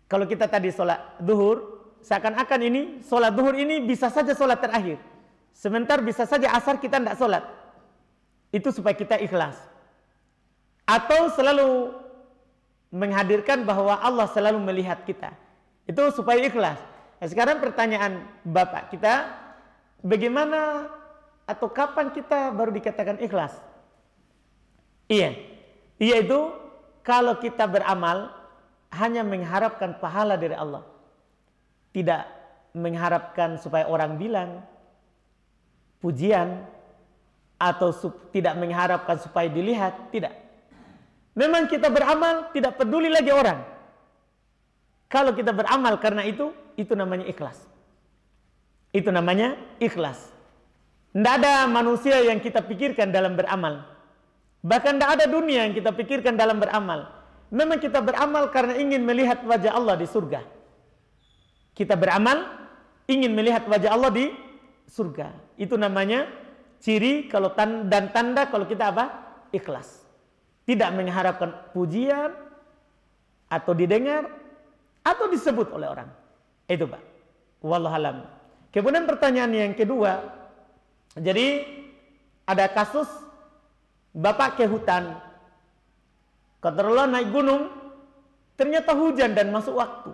Kalau kita tadi sholat duhur, seakan-akan ini sholat duhur ini bisa saja sholat terakhir. Sebentar bisa saja asar kita tidak sholat. Itu supaya kita ikhlas. Atau selalu menghadirkan bahwa Allah selalu melihat kita. Itu supaya ikhlas. Nah, sekarang pertanyaan Bapak kita, bagaimana atau kapan kita baru dikatakan ikhlas? Iya. Yaitu kalau kita beramal hanya mengharapkan pahala dari Allah. Tidak mengharapkan supaya orang bilang pujian, atau tidak mengharapkan supaya dilihat, tidak. Memang kita beramal tidak peduli lagi orang. Kalau kita beramal karena itu namanya ikhlas. Itu namanya ikhlas. Tidak ada manusia yang kita pikirkan dalam beramal. Bahkan tidak ada dunia yang kita pikirkan dalam beramal. Memang kita beramal karena ingin melihat wajah Allah di surga. Kita beramal ingin melihat wajah Allah di surga. Itu namanya ciri kalau dan tanda kalau kita apa? Ikhlas. Tidak mengharapkan pujian atau didengar atau disebut oleh orang. Itu Pak. Wallahualam. Kemudian pertanyaan yang kedua. Jadi ada kasus Bapak ke hutan. Qadarullah naik gunung. Ternyata hujan dan masuk waktu.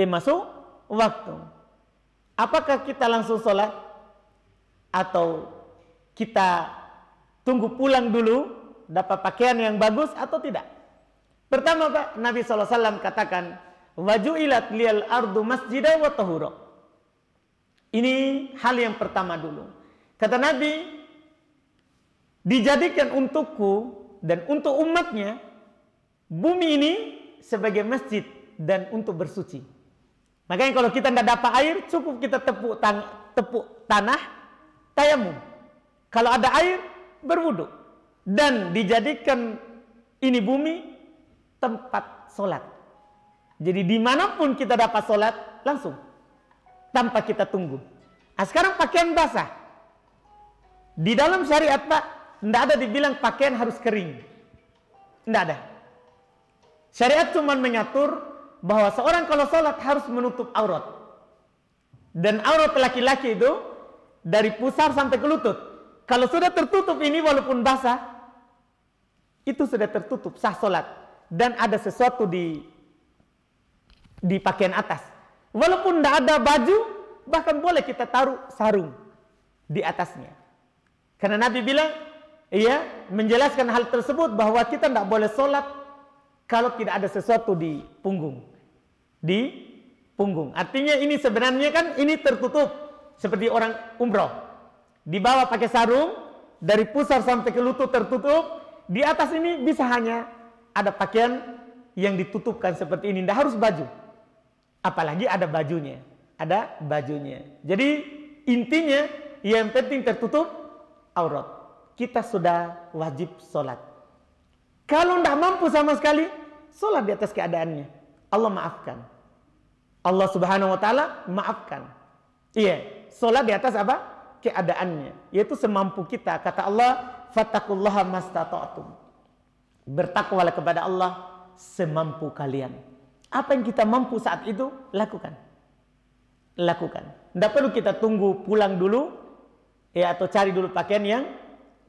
Masuk waktu. Apakah kita langsung sholat? Atau kita tunggu pulang dulu, dapat pakaian yang bagus atau tidak? Pertama Pak, Nabi SAW katakan, waju'ilat liyal ardu masjidah wa tahura. Ini hal yang pertama dulu. Kata Nabi, dijadikan untukku dan untuk umatnya bumi ini sebagai masjid dan untuk bersuci. Makanya kalau kita tidak dapat air, cukup kita tepuk tanah, tayamum. Kalau ada air, berwudu. Dan dijadikan ini bumi tempat sholat. Jadi dimanapun kita dapat sholat, langsung. Tanpa kita tunggu. Nah, sekarang pakaian basah. Di dalam syariat Pak, tidak ada dibilang pakaian harus kering. Tidak ada. Syariat cuma mengatur bahwa seorang kalau sholat harus menutup aurat. Dan aurat laki-laki itu dari pusar sampai ke lutut. Kalau sudah tertutup ini walaupun basah, itu sudah tertutup, sah sholat. Dan ada sesuatu di pakaian atas. Walaupun tidak ada baju, bahkan boleh kita taruh sarung di atasnya. Karena Nabi bilang, menjelaskan hal tersebut bahwa kita tidak boleh sholat kalau tidak ada sesuatu di punggung. Di punggung. Artinya ini sebenarnya kan ini tertutup seperti orang umroh. Di bawah pakai sarung, dari pusar sampai ke lutut tertutup. Di atas ini bisa hanya ada pakaian yang ditutupkan seperti ini. Tidak harus baju. Apalagi ada bajunya. Ada bajunya. Jadi intinya yang penting tertutup aurat. Kita sudah wajib sholat. Kalau tidak mampu sama sekali, sholat di atas keadaannya. Allah maafkan. Allah subhanahu wa ta'ala maafkan. Iya, sholat di atas apa? Keadaannya. Yaitu semampu kita. Kata Allah, fattaqullaha mastata'tum. Bertakwalah kepada Allah semampu kalian. Apa yang kita mampu saat itu, lakukan. Lakukan. Tidak perlu kita tunggu pulang dulu, atau cari dulu pakaian yang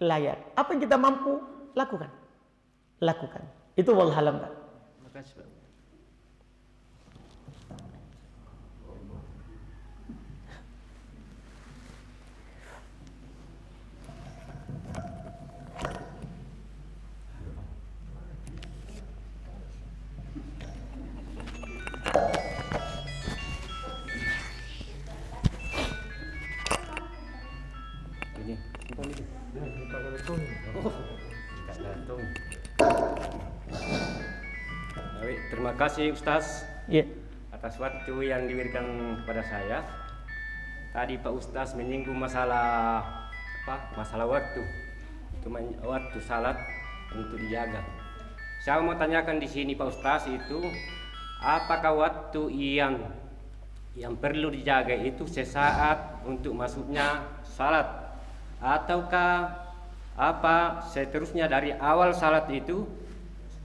layak. Apa yang kita mampu, lakukan. Lakukan. Itu wallahualam, Pak. Terima kasih, Pak. Terima kasih Ustaz atas waktu yang diberikan kepada saya. Tadi Pak Ustaz menyinggung masalah masalah waktu, waktu salat untuk dijaga. Saya mau tanyakan di sini Pak Ustaz itu, apakah waktu yang perlu dijaga itu sesaat untuk masuknya salat, ataukah seterusnya dari awal salat itu,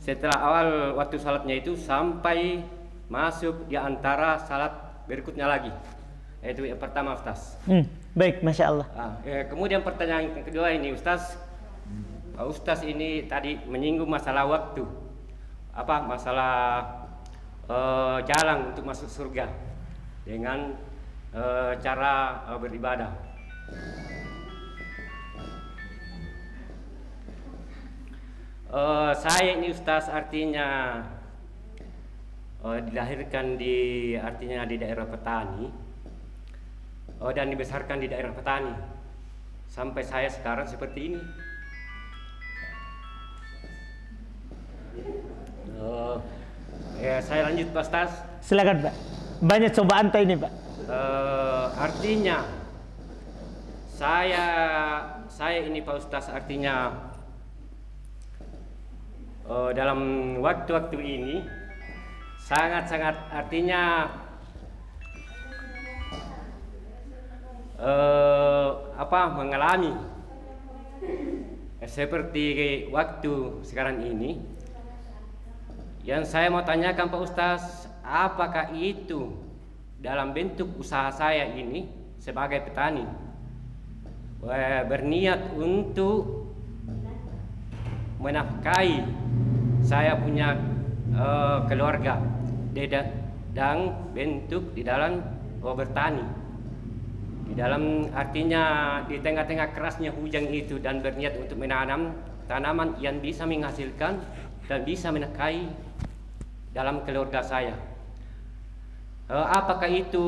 setelah awal waktu salatnya itu sampai masuk di antara salat berikutnya lagi? Itu yang pertama Ustaz. Baik, Masya Allah. Kemudian pertanyaan yang kedua ini Ustaz. Pak Ustaz ini tadi menyinggung masalah waktu, masalah jalan untuk masuk surga dengan cara beribadah. Saya ini Ustaz artinya dilahirkan di daerah petani dan dibesarkan di daerah petani sampai saya sekarang seperti ini. Saya lanjut Pak Ustaz. Silakan Pak. Banyak cobaan ini Pak. Artinya saya ini Pak Ustaz artinya dalam waktu-waktu ini sangat-sangat artinya mengalami seperti waktu sekarang ini. Yang saya mau tanyakan Pak Ustaz, apakah itu dalam bentuk usaha saya ini sebagai petani berniat untuk menafkahi saya punya keluarga dan bentuk di dalam bertani, di dalam artinya di tengah-tengah kerasnya hujan itu, dan berniat untuk menanam tanaman yang bisa menghasilkan dan bisa menafkahi dalam keluarga saya. Apakah itu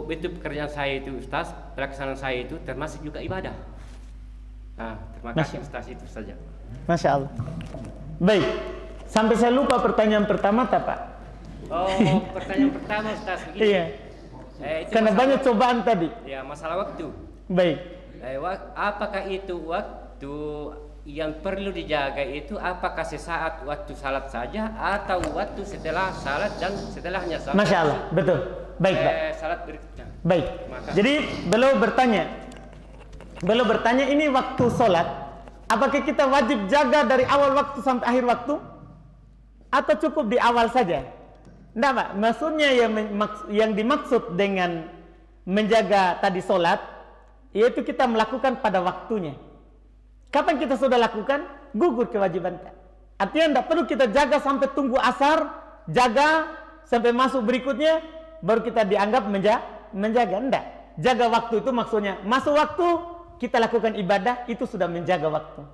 bentuk pekerjaan saya itu Ustaz, pelaksanaan saya itu termasuk juga ibadah? Terima kasih Ustaz, itu saja. Masya Allah. Baik, sampai saya lupa pertanyaan pertama Pak. Pertanyaan pertama Ustaz begini. Iya. Karena banyak cobaan tadi. Ya, masalah waktu. Baik. Apakah itu waktu yang perlu dijaga itu apakah sesaat waktu salat saja atau waktu setelah salat dan setelahnya salat? Masya Allah, betul. Baik, Pak. Salat berikutnya. Baik. Jadi beliau bertanya ini waktu salat, apakah kita wajib jaga dari awal waktu sampai akhir waktu atau cukup di awal saja? Enggak, Pak. Maksudnya yang dimaksud dengan menjaga tadi salat yaitu kita melakukan pada waktunya. Kapan kita sudah lakukan, gugur kewajiban. Artinya tidak perlu kita jaga sampai tunggu asar, jaga sampai masuk berikutnya, baru kita dianggap menjaga. Tidak. Jaga waktu itu maksudnya, masuk waktu, kita lakukan ibadah, itu sudah menjaga waktu.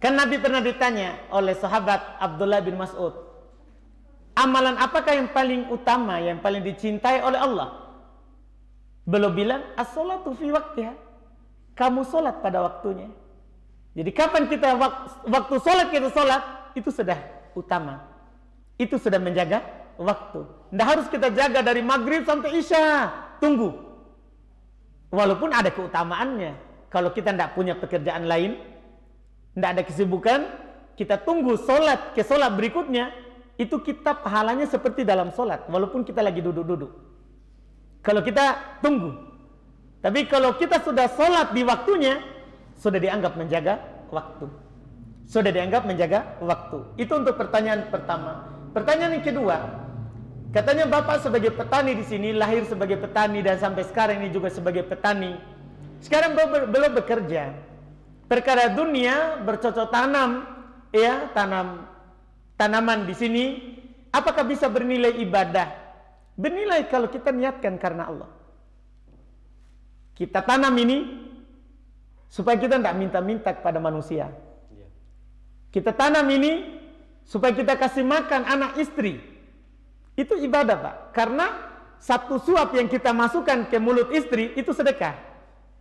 Kan Nabi pernah ditanya oleh sahabat Abdullah bin Mas'ud, amalan apakah yang paling utama, yang paling dicintai oleh Allah? Beliau bilang, as-salatu fi waktiha. Kamu sholat pada waktunya. Jadi kapan kita waktu sholat kita sholat, itu sudah utama. Itu sudah menjaga waktu. Tidak harus kita jaga dari maghrib sampai isya. Tunggu. Walaupun ada keutamaannya. Kalau kita tidak punya pekerjaan lain, tidak ada kesibukan, kita tunggu sholat ke sholat berikutnya, itu kita pahalanya seperti dalam sholat. Walaupun kita lagi duduk-duduk. Kalau kita tunggu. Tapi kalau kita sudah sholat di waktunya, sudah dianggap menjaga waktu. Sudah dianggap menjaga waktu. Itu untuk pertanyaan pertama. Pertanyaan yang kedua, katanya Bapak sebagai petani di sini, lahir sebagai petani dan sampai sekarang ini juga sebagai petani. Sekarang belum bekerja. Perkara dunia bercocok tanam, ya tanaman di sini, apakah bisa bernilai ibadah? Bernilai kalau kita niatkan karena Allah. Kita tanam ini supaya kita tidak minta-minta kepada manusia. Kita tanam ini supaya kita kasih makan anak istri. Itu ibadah, Pak. Karena satu suap yang kita masukkan ke mulut istri itu sedekah.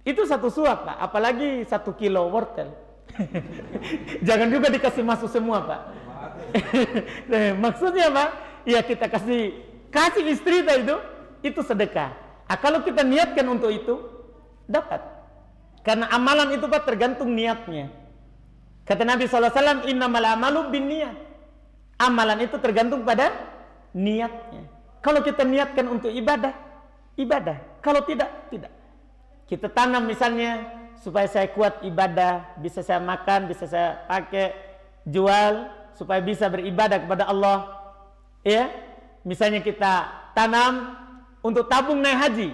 Itu satu suap, Pak. Apalagi 1 kilo wortel. Jangan juga dikasih masuk semua, Pak. Maksudnya, Pak, ya kita kasih istri itu sedekah. Kalau kita niatkan untuk itu, dapat. Karena amalan itu, Pak, tergantung niatnya. Kata Nabi SAW, innamal amalu binniyat. Amalan itu tergantung pada niatnya. Kalau kita niatkan untuk ibadah, ibadah. Kalau tidak, tidak. Kita tanam misalnya supaya saya kuat ibadah, bisa saya makan, bisa saya pakai, jual, supaya bisa beribadah kepada Allah. Ya, misalnya kita tanam untuk tabung naik haji,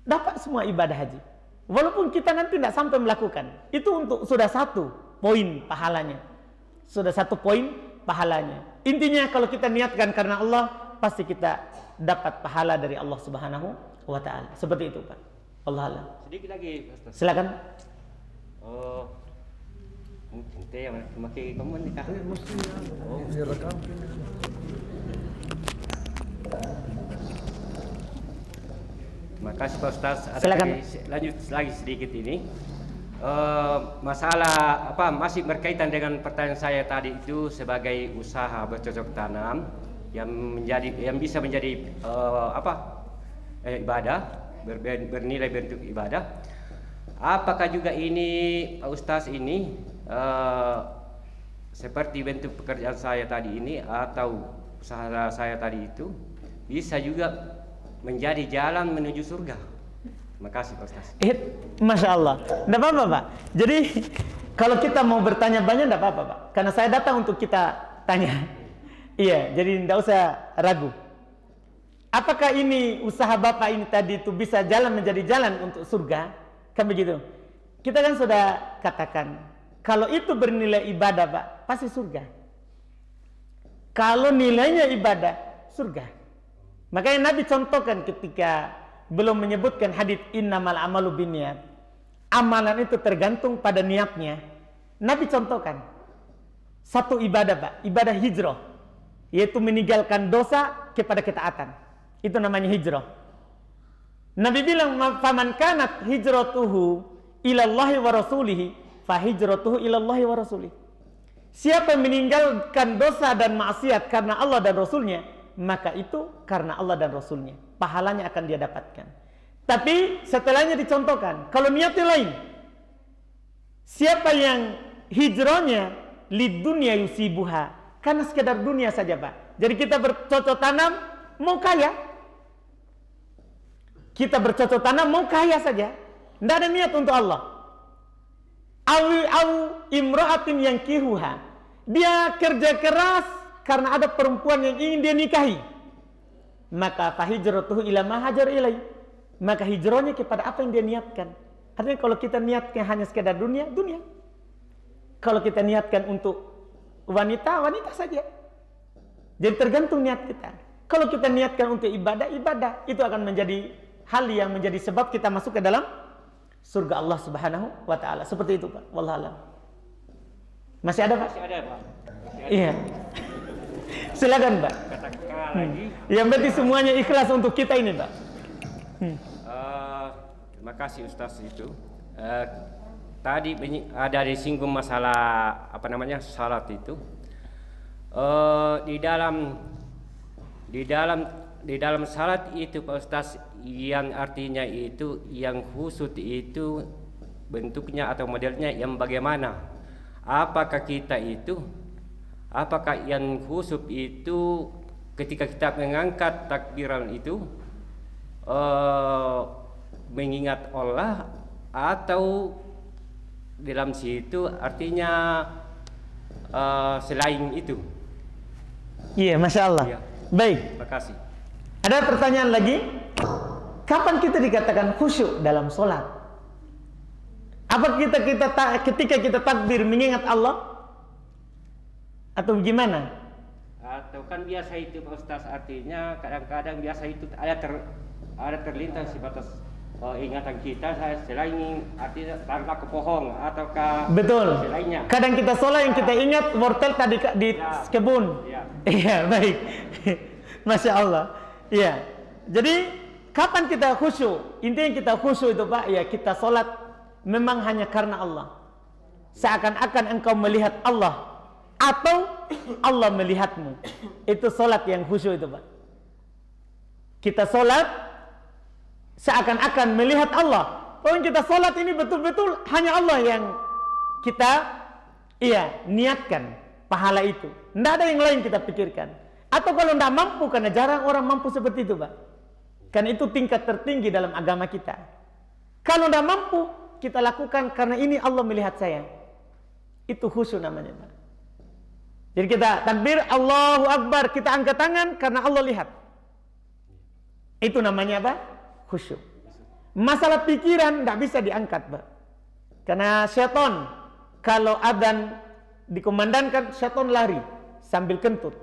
dapat semua ibadah haji. Walaupun kita nanti tidak sampai melakukan, itu untuk sudah 1 poin pahalanya. Sudah 1 poin pahalanya. Intinya kalau kita niatkan karena Allah, pasti kita dapat pahala dari Allah Subhanahu wa Ta'ala. Seperti itu, Pak. Allah Allah. Sedikit lagi, Ustaz. Silakan. Mungkin yang memakai komen nikah. Terima kasih, Pak Ustaz. Lanjut lagi sedikit ini. Masalah masih berkaitan dengan pertanyaan saya tadi itu sebagai usaha bercocok tanam yang bisa menjadi ibadah, bernilai bentuk ibadah. Apakah juga ini, Pak Ustaz, ini seperti bentuk pekerjaan saya tadi ini atau usaha saya tadi itu bisa juga menjadi jalan menuju surga? Terima kasih, Pak Ustaz. Masya Allah. Tidak apa-apa, Pak. Jadi kalau kita mau bertanya banyak tidak apa-apa, Pak. Karena saya datang untuk kita tanya. Iya, jadi tidak usah ragu. Apakah ini usaha Bapak ini tadi itu bisa jalan menjadi jalan untuk surga? Kan begitu. Kita kan sudah katakan, kalau itu bernilai ibadah, Pak, pasti surga. Kalau nilainya ibadah, surga. Makanya Nabi contohkan ketika belum menyebutkan hadits innamal amalu binniyat. Amalan itu tergantung pada niatnya. Nabi contohkan 1 ibadah, Pak, ibadah hijrah, yaitu meninggalkan dosa kepada ketaatan. Itu namanya hijrah. Nabi bilang, faman kanat hijratuhu ilallahi wa rasulihi fa hijratuhu ilallahi wa rasulihi. Siapa yang meninggalkan dosa dan maksiat karena Allah dan Rasulnya, maka itu karena Allah dan Rasulnya, pahalanya akan dia dapatkan. Tapi setelahnya dicontohkan, kalau niatnya lain, siapa yang hijrahnya lid dunya yusibuha, karena sekedar dunia saja Pak. Jadi kita bercocok tanam mau kaya, kita bercocok tanam mau kaya saja, tidak ada niat untuk Allah. Au imra'atin yang kihuha, dia kerja keras karena ada perempuan yang ingin dia nikahi, maka fahijratuhu ila ma hajar ilai, maka hijrahnya kepada apa yang dia niatkan. Artinya kalau kita niatkan hanya sekedar dunia, dunia. Kalau kita niatkan untuk wanita, wanita saja. Jadi tergantung niat kita. Kalau kita niatkan untuk ibadah, ibadah. Itu akan menjadi hal yang menjadi sebab kita masuk ke dalam surga Allah Subhanahu wa ta'ala. Seperti itu Pak. Wallahualam. Masih ada Pak? Masih ada Pak. Iya. Silakan Pak. Katakan lagi. Yang berarti semuanya ikhlas untuk kita ini Pak. Terima kasih Ustaz itu. Tadi ada disinggung masalah apa namanya salat itu. Di dalam salat itu Pak Ustaz, yang artinya itu yang khusyuk itu bentuknya atau modelnya yang bagaimana? Apakah yang khusyuk itu ketika kita mengangkat takbiran itu mengingat Allah, atau dalam situ artinya selain itu? Iya, Masya Allah. Ya. Baik. Terima kasih. Ada pertanyaan lagi? Kapan kita dikatakan khusyuk dalam sholat? Apa ketika kita takbir mengingat Allah? Atau gimana? Atau kan biasa itu Pak Ustaz, artinya kadang-kadang biasa itu ada terlintas sebatas ingatan kita selain artinya tanpa kebohong ataukah betul. Selainnya. Kadang kita sholat yang kita ingat wortel tadi di kebun. Iya, baik. Masya Allah. Iya. Jadi kapan kita khusyuk? Intinya kita khusyuk itu Pak, ya kita sholat memang hanya karena Allah. Seakan-akan engkau melihat Allah atau Allah melihatmu. Itu sholat yang khusyuk itu Pak. Kita sholat seakan-akan melihat Allah. Kalau kita sholat ini betul-betul hanya Allah yang kita niatkan pahala itu. Tidak ada yang lain kita pikirkan. Atau kalau tidak mampu, karena jarang orang mampu seperti itu Pak. Karena itu tingkat tertinggi dalam agama kita. Kalau tidak mampu, kita lakukan karena ini Allah melihat saya. Itu khusyuk namanya Pak. Jadi kita takbir Allahu Akbar, kita angkat tangan karena Allah lihat. Itu namanya apa? Khusyuk. Masalah pikiran tidak bisa diangkat Pak. Karena syaitan kalau adzan dikumandangkan, syaitan lari sambil kentut.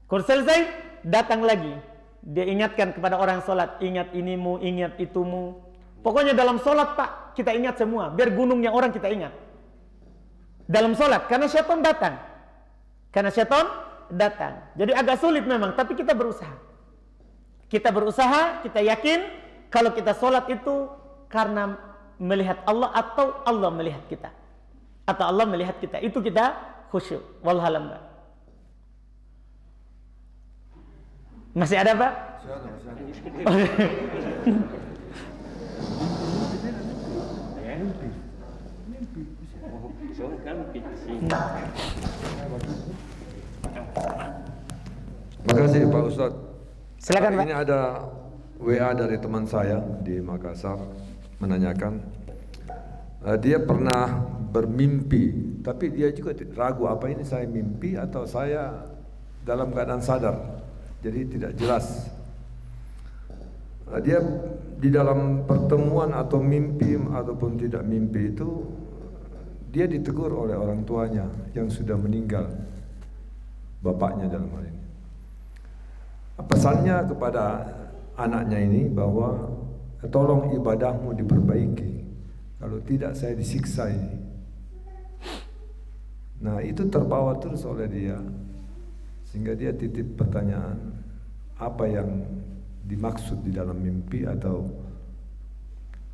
Kalau selesai datang lagi, dia ingatkan kepada orang sholat, ingat inimu, ingat itumu. Pokoknya dalam sholat Pak, kita ingat semua, biar gunungnya orang kita ingat dalam sholat, karena syaitan datang. Jadi agak sulit memang, tapi kita berusaha. Kita yakin kalau kita sholat itu karena melihat Allah atau Allah melihat kita. Itu kita khusyuk. Wallahualam Pak. Masih ada Pak? Terima kasih Pak Ustadz. Silakan Pak. Ini ada WA dari teman saya di Makassar menanyakan, dia pernah bermimpi, tapi dia juga ragu apa ini saya mimpi atau saya dalam keadaan sadar, jadi tidak jelas. Dia di dalam pertemuan atau mimpi ataupun tidak mimpi itu, dia ditegur oleh orang tuanya yang sudah meninggal, bapaknya dalam hal ini. Pesannya kepada anaknya ini bahwa tolong ibadahmu diperbaiki, kalau tidak saya disiksa ini. Nah itu terbawa terus oleh dia, sehingga dia titip pertanyaan, apa yang dimaksud di dalam mimpi atau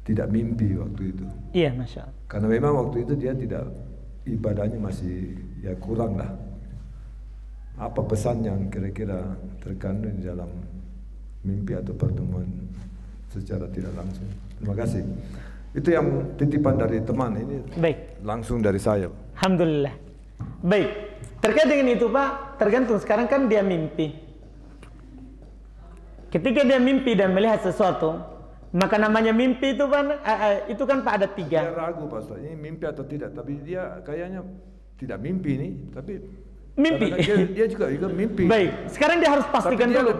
tidak mimpi waktu itu. Iya, Masya Allah. Karena memang waktu itu dia tidak, ibadahnya masih ya kurang lah. apa pesan yang kira-kira terkandung di dalam mimpi atau pertemuan secara tidak langsung. Terima kasih. Itu yang titipan dari teman ini. Baik. Langsung dari saya. Alhamdulillah. Baik. Terkait dengan itu Pak, tergantung sekarang kan dia mimpi. Ketika dia mimpi dan melihat sesuatu, maka namanya mimpi itu kan Pak ada 3. Dia ragu Pak Ustaz, ini mimpi atau tidak, tapi dia kayaknya tidak mimpi nih, tapi mimpi. Dia juga mimpi. Baik. Sekarang dia harus pastikan tapi dia dulu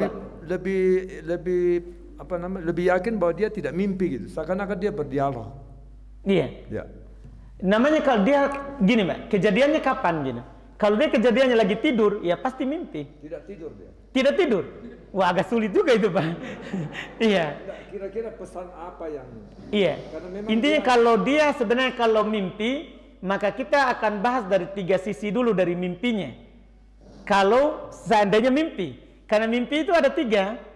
lebih yakin bahwa dia tidak mimpi gitu. Seakan-akan dia berdialog. Iya. Ya. Namanya kalau dia gini Pak, kejadiannya kapan gitu. Kalau dia kejadiannya lagi tidur, ya pasti mimpi. Tidak tidur dia. Tidak tidur. Wah, agak sulit juga itu Pak. Iya. Kira-kira pesan apa yang? Iya. Intinya kalau dia sebenarnya kalau mimpi, maka kita akan bahas dari 3 sisi dulu dari mimpinya. Kalau seandainya mimpi, karena mimpi itu ada 3.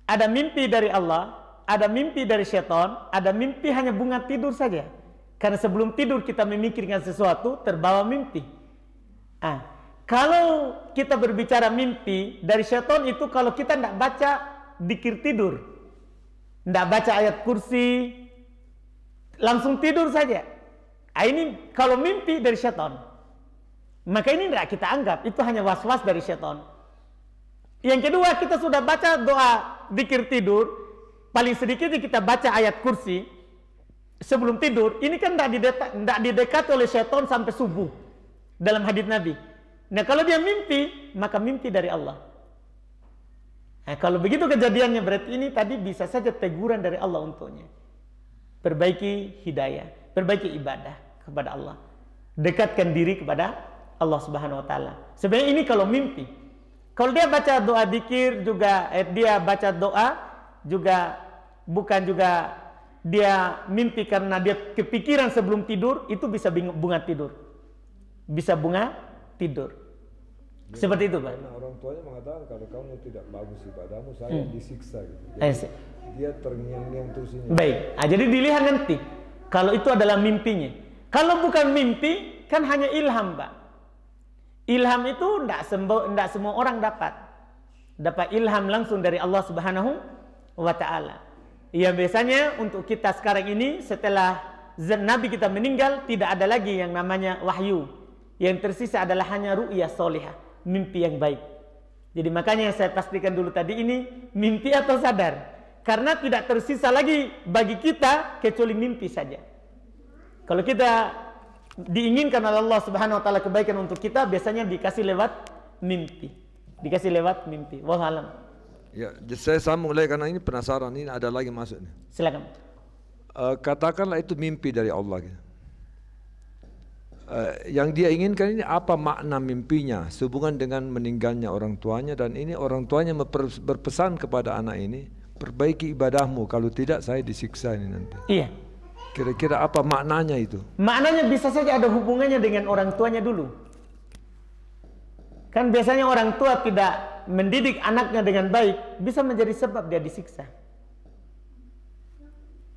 Ada mimpi dari Allah, ada mimpi dari syaitan, ada mimpi hanya bunga tidur saja. Karena sebelum tidur kita memikirkan sesuatu, terbawa mimpi. Kalau kita berbicara mimpi dari syaitan itu kalau kita tidak baca dzikir tidur, tidak baca ayat kursi, langsung tidur saja. Ini kalau mimpi dari syaitan, maka ini tidak kita anggap, itu hanya was-was dari syaitan. Yang kedua, kita sudah baca doa dzikir tidur, paling sedikit kita baca ayat kursi sebelum tidur. Ini kan tidak didekati oleh syaitan sampai subuh dalam hadits Nabi. Nah kalau dia mimpi, maka mimpi dari Allah. Nah, kalau begitu kejadiannya berarti ini tadi bisa saja teguran dari Allah untuknya. Perbaiki hidayah, perbaiki ibadah kepada Allah, dekatkan diri kepada Allah Subhanahu Wa Taala. Sebenarnya ini kalau mimpi. Kalau dia baca doa dzikir juga, dia baca doa juga bukan juga dia mimpi karena dia kepikiran sebelum tidur, itu bisa bunga tidur, bisa bunga tidur. Seperti itu Pak. Karena orang tuanya mengatakan kalau kamu tidak bagus ibadahmu, saya disiksa gitu. Dia terngiang-ngiang terus ini. Baik, jadi dilihat nanti kalau itu adalah mimpinya. Kalau bukan mimpi, kan hanya ilham Pak. Ilham itu tidak semua orang dapat ilham langsung dari Allah Subhanahu Wa Taala. Ya biasanya untuk kita sekarang ini setelah Nabi kita meninggal tidak ada lagi yang namanya wahyu. Yang tersisa adalah hanya ru'yah solihah, mimpi yang baik. Jadi makanya saya pastikan dulu tadi ini mimpi atau sadar. Karena tidak tersisa lagi bagi kita kecuali mimpi saja. Kalau kita diinginkan oleh Allah Subhanahu Wa Taala kebaikan untuk kita, biasanya dikasih lewat mimpi. Dikasih lewat mimpi. Wallahu a'lam. Ya, saya sambung lagi karena ini penasaran, ini ada lagi masuk nih. Silakan. Katakanlah itu mimpi dari Allah gitu. Yang dia inginkan ini apa makna mimpinya sehubungan dengan meninggalnya orang tuanya, dan ini orang tuanya berpesan kepada anak ini, perbaiki ibadahmu, kalau tidak saya disiksa ini nanti. Iya. Kira-kira apa maknanya itu? Maknanya bisa saja ada hubungannya dengan orang tuanya dulu. Kan biasanya orang tua tidak mendidik anaknya dengan baik, bisa menjadi sebab dia disiksa.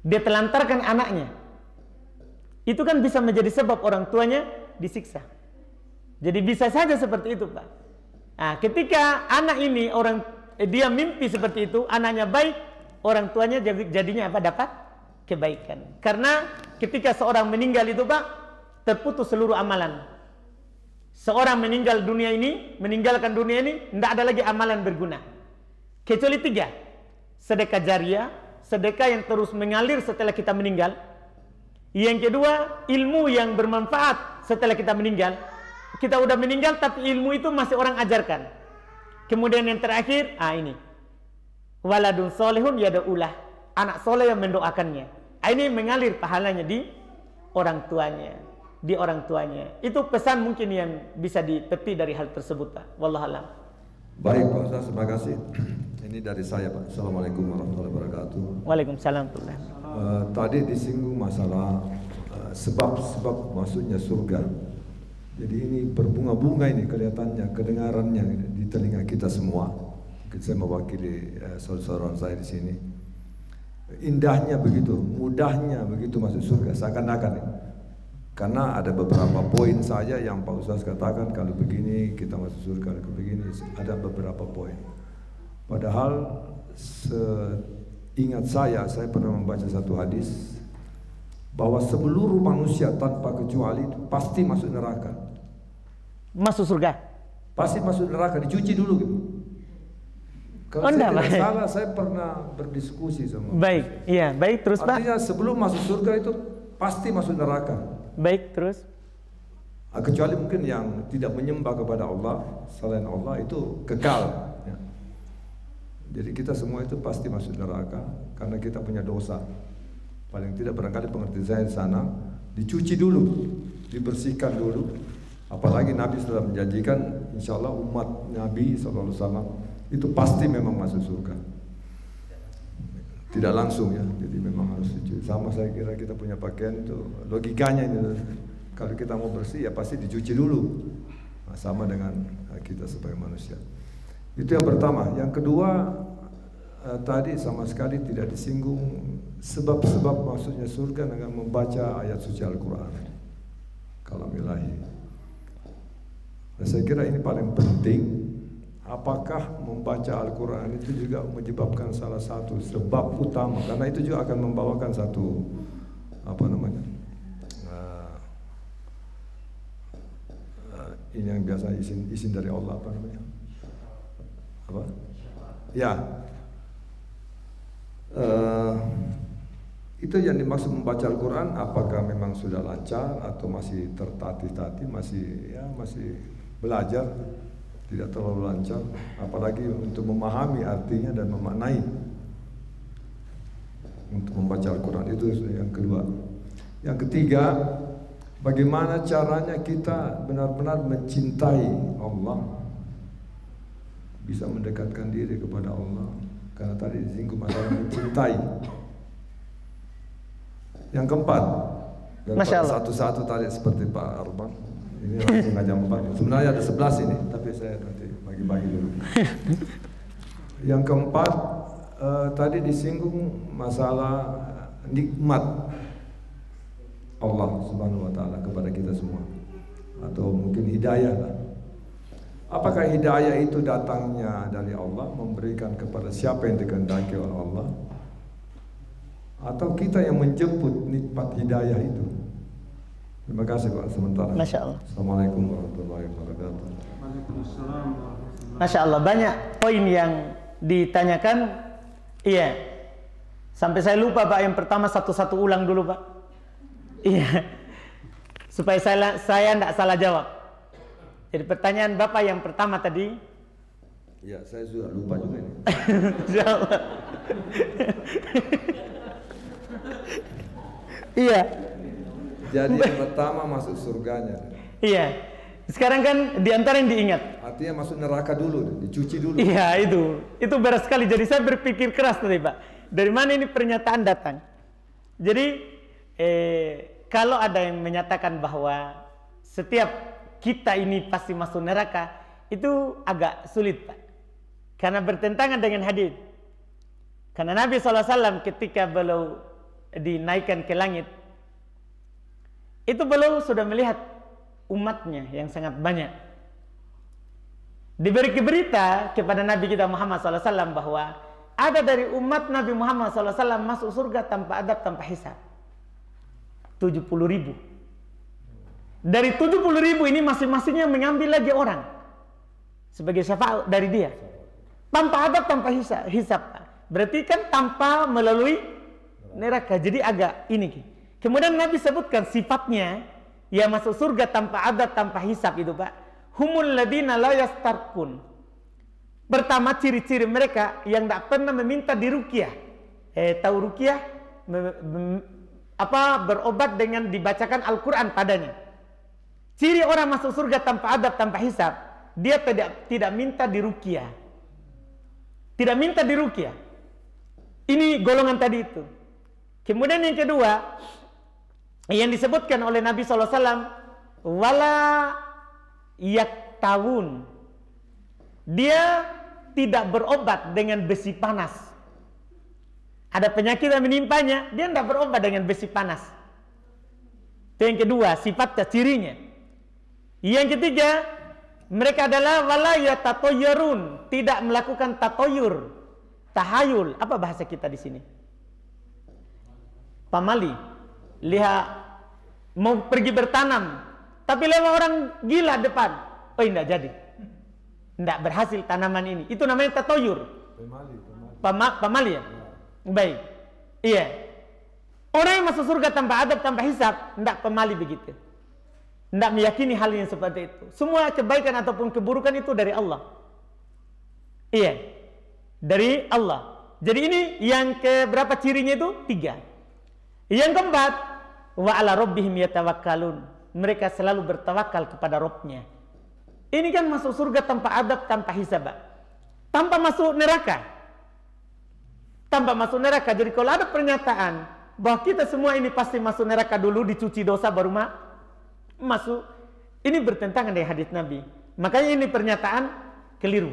Dia telantarkan anaknya. Itu kan bisa menjadi sebab orang tuanya disiksa. Jadi bisa saja seperti itu Pak. Nah, ketika anak ini dia mimpi seperti itu, anaknya baik, orang tuanya jadinya apa? Dapat kebaikan. Karena ketika seorang meninggal itu Pak, terputus seluruh amalan. Seorang meninggalkan dunia ini, tidak ada lagi amalan berguna. Kecuali 3. Sedekah jariah, sedekah yang terus mengalir setelah kita meninggal. Yang kedua, ilmu yang bermanfaat setelah kita meninggal. Kita udah meninggal tapi ilmu itu masih orang ajarkan. Kemudian yang terakhir, ini. Waladun solehun yada'ulah. Anak soleh yang mendoakannya. Ini mengalir pahalanya di orang tuanya. Itu pesan mungkin yang bisa dipetik dari hal tersebut Pak. Wallahualam. Baik Pak Ustaz, terima kasih. Ini dari saya Pak. Assalamualaikum warahmatullahi wabarakatuh. Waalaikumsalam. Tadi disinggung masalah sebab masuknya surga. Jadi ini berbunga-bunga ini kelihatannya, kedengarannya di telinga kita semua. Mungkin saya mewakili saudara saya di sini. Indahnya begitu, mudahnya begitu masuk surga, seakan-akan. Karena ada beberapa poin saja yang Pak Ustaz katakan kalau begini kita masuk surga, kalau begini ada beberapa poin. Padahal seingat saya pernah membaca satu hadis bahwa seluruh manusia tanpa kecuali itu pasti masuk neraka. Masuk surga? Pasti masuk neraka, dicuci dulu gitu. Kalau saya tidak salah, saya pernah berdiskusi sama. Baik, iya, baik terus Pak. Artinya sebelum masuk surga itu pasti masuk neraka. Baik terus. Kecuali mungkin yang tidak menyembah kepada Allah selain Allah itu kekal. Ya. Jadi kita semua itu pasti masuk neraka karena kita punya dosa. Paling tidak barangkali pengertian saya di sana dicuci dulu, dibersihkan dulu. Apalagi Nabi sudah menjanjikan, insya Allah umat Nabi SAW itu pasti memang masuk surga. Tidak langsung ya, jadi memang harus dicuci. Sama saya kira kita punya pakaian itu logikanya ini. Kalau kita mau bersih ya pasti dicuci dulu. Nah, sama dengan kita sebagai manusia. Itu yang pertama. Yang kedua, tadi sama sekali tidak disinggung sebab-sebab masuknya surga dengan membaca ayat suci Al-Quran. Kalamillahi. Nah, saya kira ini paling penting. Apakah membaca Al-Quran itu juga menyebabkan salah satu sebab utama? Karena itu juga akan membawakan satu ini yang biasa izin dari Allah Ya. Itu yang dimaksud membaca Al-Quran. Apakah memang sudah lancar atau masih tertatih-tatih, masih belajar, tidak terlalu lancar, apalagi untuk memahami artinya dan memaknai untuk membaca Al-Quran. Itu yang kedua. Yang ketiga, bagaimana caranya kita benar-benar mencintai Allah, bisa mendekatkan diri kepada Allah. Karena tadi disinggung masalah mencintai. Yang keempat, daripada satu-satu tadi seperti Pak Arban, ini langsung aja 4. Sebenarnya ada 11 ini, tapi saya nanti bagi-bagi dulu. Yang keempat, tadi disinggung masalah nikmat Allah Subhanahu wa taala kepada kita semua. Atau mungkin hidayah lah. Apakah hidayah itu datangnya dari Allah, memberikan kepada siapa yang dikehendaki oleh Allah, atau kita yang menjemput nikmat hidayah itu? Terima kasih Pak sementara. Masya Allah. Assalamualaikum warahmatullahi wabarakatuh. Masya Allah, banyak poin yang ditanyakan. Iya. Sampai saya lupa Pak, yang pertama satu-satu ulang dulu Pak. Iya. Supaya saya tidak salah jawab. Jadi pertanyaan Bapak yang pertama tadi. Ya, saya sudah lupa juga ini. Jawab. Iya. Jadi yang pertama masuk surganya. Iya. Sekarang kan diantara yang diingat. Artinya masuk neraka dulu, dicuci dulu. Iya itu berat sekali. Jadi saya berpikir keras tadi Pak. Dari mana ini pernyataan datang? Jadi kalau ada yang menyatakan bahwa setiap kita ini pasti masuk neraka, itu agak sulit Pak. Karena bertentangan dengan hadis. Karena Nabi SAW ketika beliau dinaikkan ke langit, itu beliau sudah melihat umatnya yang sangat banyak. Diberi berita kepada Nabi kita Muhammad SAW bahwa ada dari umat Nabi Muhammad SAW masuk surga tanpa adab, tanpa hisab. 70.000. Dari 70.000 ini masing-masingnya mengambil lagi orang sebagai syafaat dari dia. Tanpa adab, tanpa hisab. Berarti kan tanpa melalui neraka. Jadi agak ini. Kemudian Nabi sebutkan sifatnya yang masuk surga tanpa adab, tanpa hisab itu Pak. Humul ladina la yastarqun. Pertama ciri-ciri mereka yang tidak pernah meminta diruqyah. Tahu ruqyah? Berobat dengan dibacakan Al-Quran padanya. Ciri orang masuk surga tanpa adab, tanpa hisab, dia tidak minta diruqyah. Tidak minta diruqyah. Ini golongan tadi itu. Kemudian yang kedua, yang disebutkan oleh Nabi SAW, wala yaktawun. Dia tidak berobat dengan besi panas. Ada penyakit yang menimpanya, dia tidak berobat dengan besi panas. yang kedua, sifatnya, cirinya. Yang ketiga, mereka adalah wala yatatayyarun, tidak melakukan tatoyur, tahayul. Apa bahasa kita di sini? Pamali. Lihat mau pergi bertanam, tapi lewat orang gila depan. Oh, tidak jadi. Tidak berhasil tanaman ini. Itu namanya tatoyur. Pamali ya? Baik. Iya. Orang yang masuk surga tanpa adab, tanpa hisab, tidak pemali begitu. Tidak meyakini hal yang seperti itu. Semua kebaikan ataupun keburukan itu dari Allah. Iya. Dari Allah. Jadi ini yang keberapa cirinya itu? 3. Yang keempat, wa ala rabbihim yatawakkalun. Mereka selalu bertawakal kepada Rabbnya. Ini kan masuk surga tanpa adab, tanpa hisab. Tanpa masuk neraka. Tanpa masuk neraka. Jadi kalau ada pernyataan bahwa kita semua ini pasti masuk neraka dulu, dicuci dosa baru masuk, ini bertentangan dengan hadis Nabi. Makanya ini pernyataan keliru.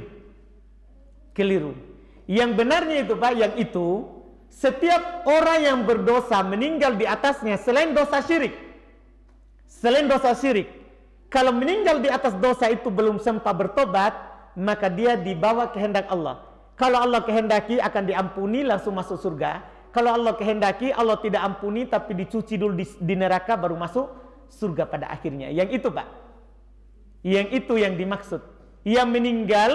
Yang benarnya itu Pak, yang itu setiap orang yang berdosa meninggal di atasnya selain dosa syirik, kalau meninggal di atas dosa itu belum sempat bertobat, maka dia dibawa kehendak Allah. Kalau Allah kehendaki akan diampuni langsung masuk surga. Kalau Allah kehendaki Allah tidak ampuni tapi dicuci dulu di neraka baru masuk surga pada akhirnya. Yang itu Pak, yang itu yang dimaksud. Yang meninggal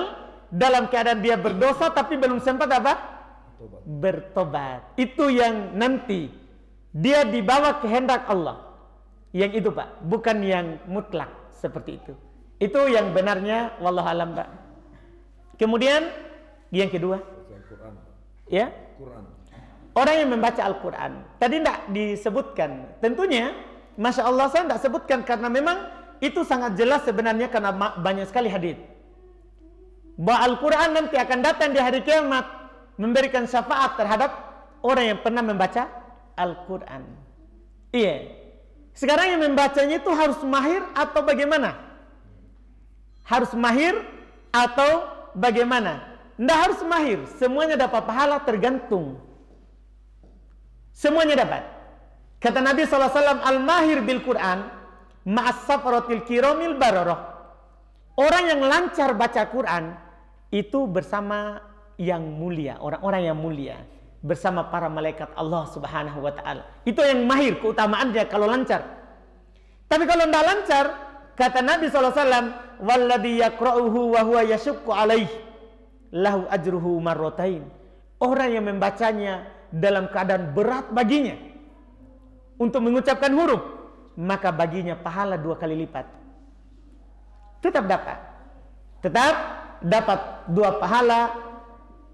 dalam keadaan dia berdosa tapi belum sempat apa? Bertobat. Itu yang nanti dia dibawa kehendak Allah. Yang itu Pak, bukan yang mutlak seperti itu. Itu yang benarnya wallahu alam Pak. Kemudian yang kedua, ya, orang yang membaca Al-Quran. Tadi tidak disebutkan. Tentunya, Masya Allah saya tidak sebutkan karena memang itu sangat jelas sebenarnya karena banyak sekali hadis. Bahwa Al-Quran nanti akan datang di hari kiamat memberikan syafaat terhadap orang yang pernah membaca Al-Quran. Iya. Sekarang yang membacanya itu harus mahir atau bagaimana? Harus mahir atau bagaimana? Tidak harus mahir, semuanya dapat pahala tergantung. Semuanya dapat. Kata Nabi SAW, al-mahir bil Quran ma'as safaratil kiramil bararah. Orang yang lancar baca Quran itu bersama yang mulia, orang-orang yang mulia, bersama para malaikat Allah Subhanahu wa taala. Itu yang mahir, keutamaannya kalau lancar. Tapi kalau tidak lancar, kata Nabi SAW, walladhi yaqra'uhu wa huwa yashukku alaih lahu ajruhu marrotain. Orang yang membacanya dalam keadaan berat baginya untuk mengucapkan huruf, maka baginya pahala 2 kali lipat. Tetap dapat 2 pahala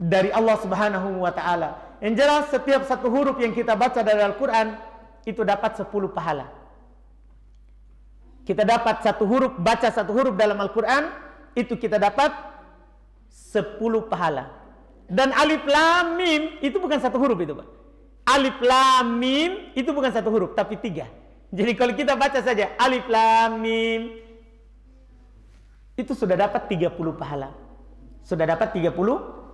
dari Allah Subhanahu wa taala. Yang jelas setiap satu huruf yang kita baca dari Al-Quran itu dapat 10 pahala. Kita dapat satu huruf, baca satu huruf dalam Al-Quran, itu kita dapat 10 pahala. Dan alif lam mim itu bukan satu huruf itu Pak. Alif lam mim itu bukan satu huruf tapi 3. Jadi kalau kita baca saja alif lam mim itu sudah dapat 30 pahala. Sudah dapat 30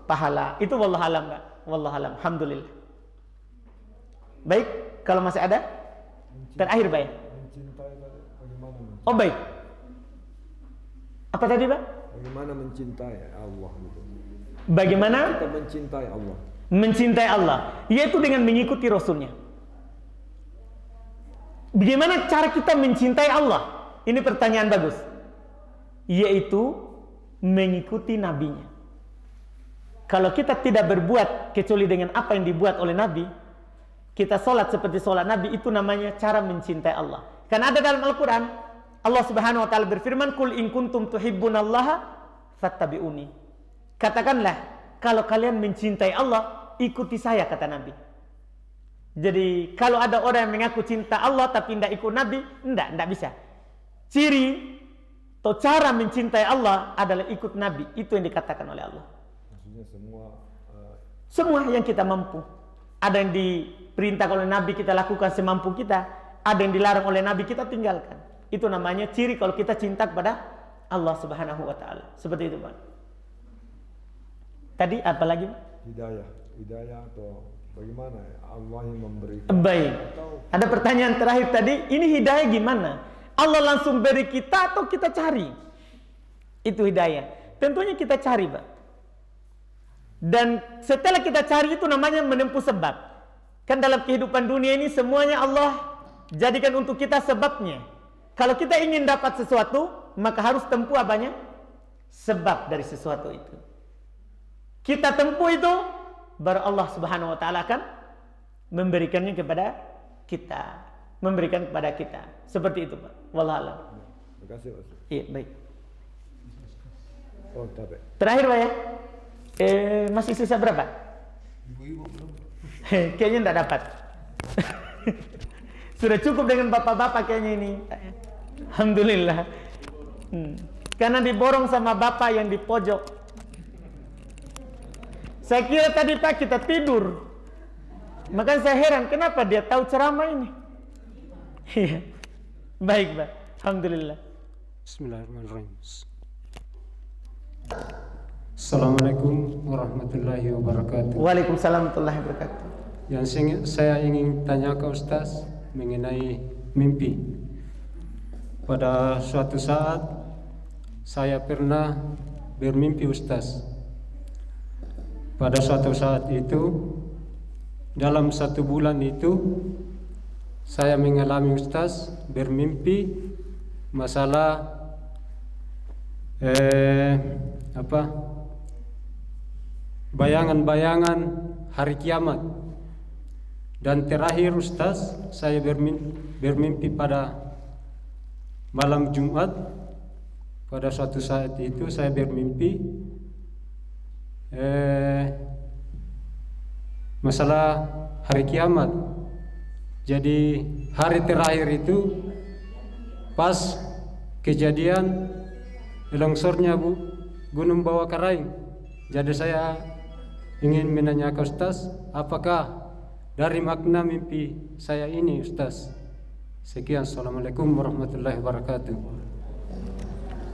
pahala. Itu wallahu alam Pak. Wallahu alam. Alhamdulillah. Baik, kalau masih ada terakhir Pak ya. Oh baik. Apa tadi Pak? Bagaimana mencintai Allah gitu. Bagaimana kita mencintai Allah? Mencintai Allah, yaitu dengan mengikuti Rasulnya. Bagaimana cara kita mencintai Allah? Ini pertanyaan bagus. Yaitu mengikuti nabinya. Kalau kita tidak berbuat kecuali dengan apa yang dibuat oleh Nabi, kita sholat seperti sholat Nabi, itu namanya cara mencintai Allah. Karena ada dalam Al-Quran, Allah Subhanahu wa taala berfirman, "Qul in kuntum tuhibbunallaha fattabi'uni." Katakanlah, kalau kalian mencintai Allah, ikuti saya, kata Nabi. Jadi kalau ada orang yang mengaku cinta Allah tapi tidak ikut Nabi, tidak bisa. Ciri atau cara mencintai Allah adalah ikut Nabi. Itu yang dikatakan oleh Allah. Maksudnya semua yang kita mampu. Ada yang diperintah oleh Nabi kita lakukan semampu kita, ada yang dilarang oleh Nabi kita tinggalkan. Itu namanya ciri kalau kita cinta kepada Allah Subhanahu wa taala. Seperti itu, Pak. Tadi apa lagi? Hidayah atau Bagaimana Allah yang memberikan? Baik. Ada pertanyaan terakhir tadi, ini hidayah gimana? Allah langsung beri kita atau kita cari? Itu hidayah. Tentunya kita cari, Pak. Dan setelah kita cari itu namanya menempuh sebab. Kan dalam kehidupan dunia ini semuanya Allah jadikan untuk kita sebabnya. Kalau kita ingin dapat sesuatu, maka harus tempuh apanya? Sebab dari sesuatu itu. Kita tempuh itu, baru Allah Subhanahu wa taala akan memberikannya kepada kita, memberikan kepada kita. Seperti itu, Pak. Wallahu a'lam. Terima kasih, Pak. Iya, baik. Oh, tapi. Terakhir, Pak ya. Masih sisa berapa? Kayaknya enggak dapat. Sudah cukup dengan bapak-bapak kayaknya ini. Alhamdulillah. Karena diborong sama bapak yang di pojok. Saya kira tadi Pak kita tidur. Makanya saya heran kenapa dia tahu ceramah ini. Iya. Baik, Pak. Alhamdulillah. Bismillahirrahmanirrahim. Assalamualaikum warahmatullahi wabarakatuh. Waalaikumsalam warahmatullahi wabarakatuh. Yang saya ingin tanya ke Ustaz mengenai mimpi. Pada suatu saat saya pernah bermimpi, Ustaz. Pada suatu saat itu, dalam 1 bulan itu, saya mengalami, Ustaz, bermimpi masalah bayangan-bayangan hari kiamat. Dan terakhir, Ustaz, saya bermimpi pada malam Jumat. Pada suatu saat itu saya bermimpi masalah hari kiamat. Jadi hari terakhir itu pas kejadian longsornya Gunung Bawah Karaing. Jadi saya ingin menanya ke Ustaz, apakah dari makna mimpi saya ini, Ustaz? Sekian, assalamualaikum warahmatullahi wabarakatuh.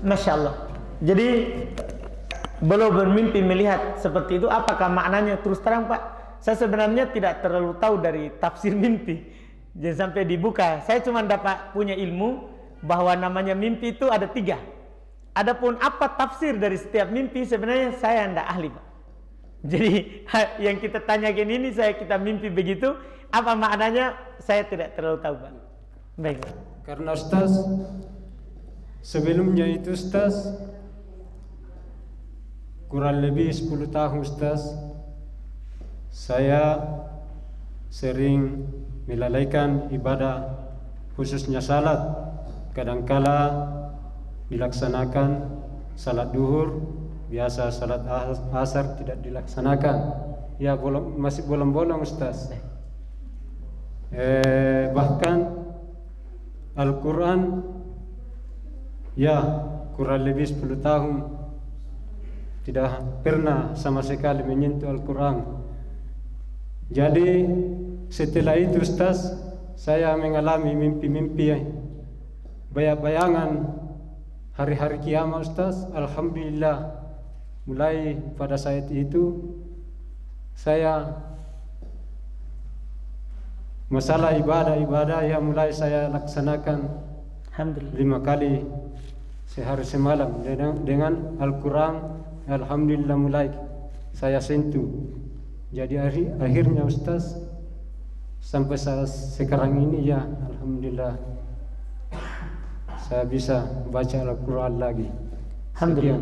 Masya Allah. Jadi belum bermimpi melihat seperti itu, apakah maknanya? Terus terang, Pak, saya sebenarnya tidak terlalu tahu dari tafsir mimpi. Jangan sampai dibuka. Saya cuma dapat punya ilmu bahwa namanya mimpi itu ada 3. Adapun apa tafsir dari setiap mimpi sebenarnya saya tidak ahli, Pak. Jadi yang kita tanyakan ini kita mimpi begitu, apa maknanya saya tidak terlalu tahu, Pak. Baik. Karena Ustaz, sebelumnya itu Ustaz, kurang lebih 10 tahun Ustaz, saya sering melalaikan ibadah, khususnya salat. Kadangkala dilaksanakan salat duhur, biasa salat asar tidak dilaksanakan. Ya, masih bolong-bolong, Ustaz. Bahkan Al-Quran, ya kurang lebih 10 tahun tidak pernah sama sekali menyentuh Al-Quran. Jadi setelah itu, Ustaz, saya mengalami mimpi-mimpi bayangan hari-hari kiamat, Ustaz. Alhamdulillah, mulai pada saat itu saya masalah ibadah yang mulai saya laksanakan 5 kali sehari semalam dengan Al-Quran. Alhamdulillah mulai saya sentuh. Jadi akhirnya, Ustaz, sampai saat sekarang ini, ya alhamdulillah saya bisa baca Al-Quran lagi. Alhamdulillah.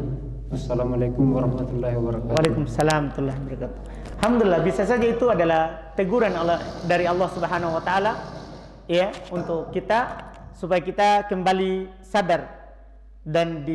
Assalamualaikum warahmatullahi wabarakatuh. Waalaikumsalam warahmatullahi wabarakatuh. Alhamdulillah, bisa saja itu adalah teguran dari Allah Subhanahu wa taala, ya, untuk kita supaya kita kembali sadar dan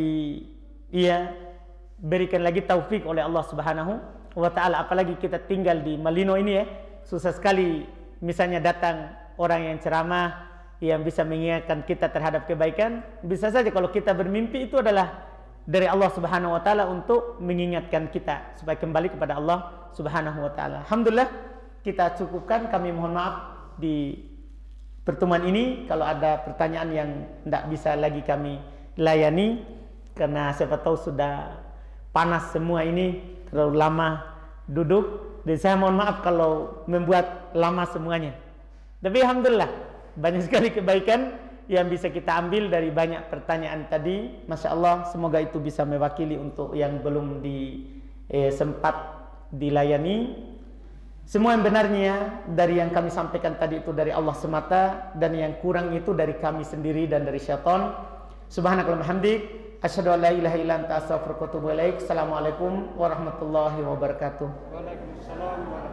berikan lagi taufik oleh Allah Subhanahu wa taala. Apalagi kita tinggal di Malino ini, ya, susah sekali misalnya datang orang yang ceramah yang bisa mengingatkan kita terhadap kebaikan. Bisa saja kalau kita bermimpi itu adalah dari Allah Subhanahu wa taala untuk mengingatkan kita supaya kembali kepada Allah Subhanahu wa taala. Alhamdulillah, kita cukupkan. Kami mohon maaf di pertemuan ini kalau ada pertanyaan yang tidak bisa lagi kami layani, karena siapa tahu sudah panas semua ini, terlalu lama duduk. Dan saya mohon maaf kalau membuat lama semuanya. Tapi alhamdulillah banyak sekali kebaikan yang bisa kita ambil dari banyak pertanyaan tadi. Masya Allah, semoga itu bisa mewakili untuk yang belum sempat dilayani. Semua yang benarnya dari yang kami sampaikan tadi itu dari Allah semata, dan yang kurang itu dari kami sendiri dan dari syaitan. Subhanakallahumma hamdik, asyhadu an la ilaha illa anta astaghfiruka wa atubu ilaik. Assalamualaikum warahmatullahi wabarakatuh. Waalaikumsalam.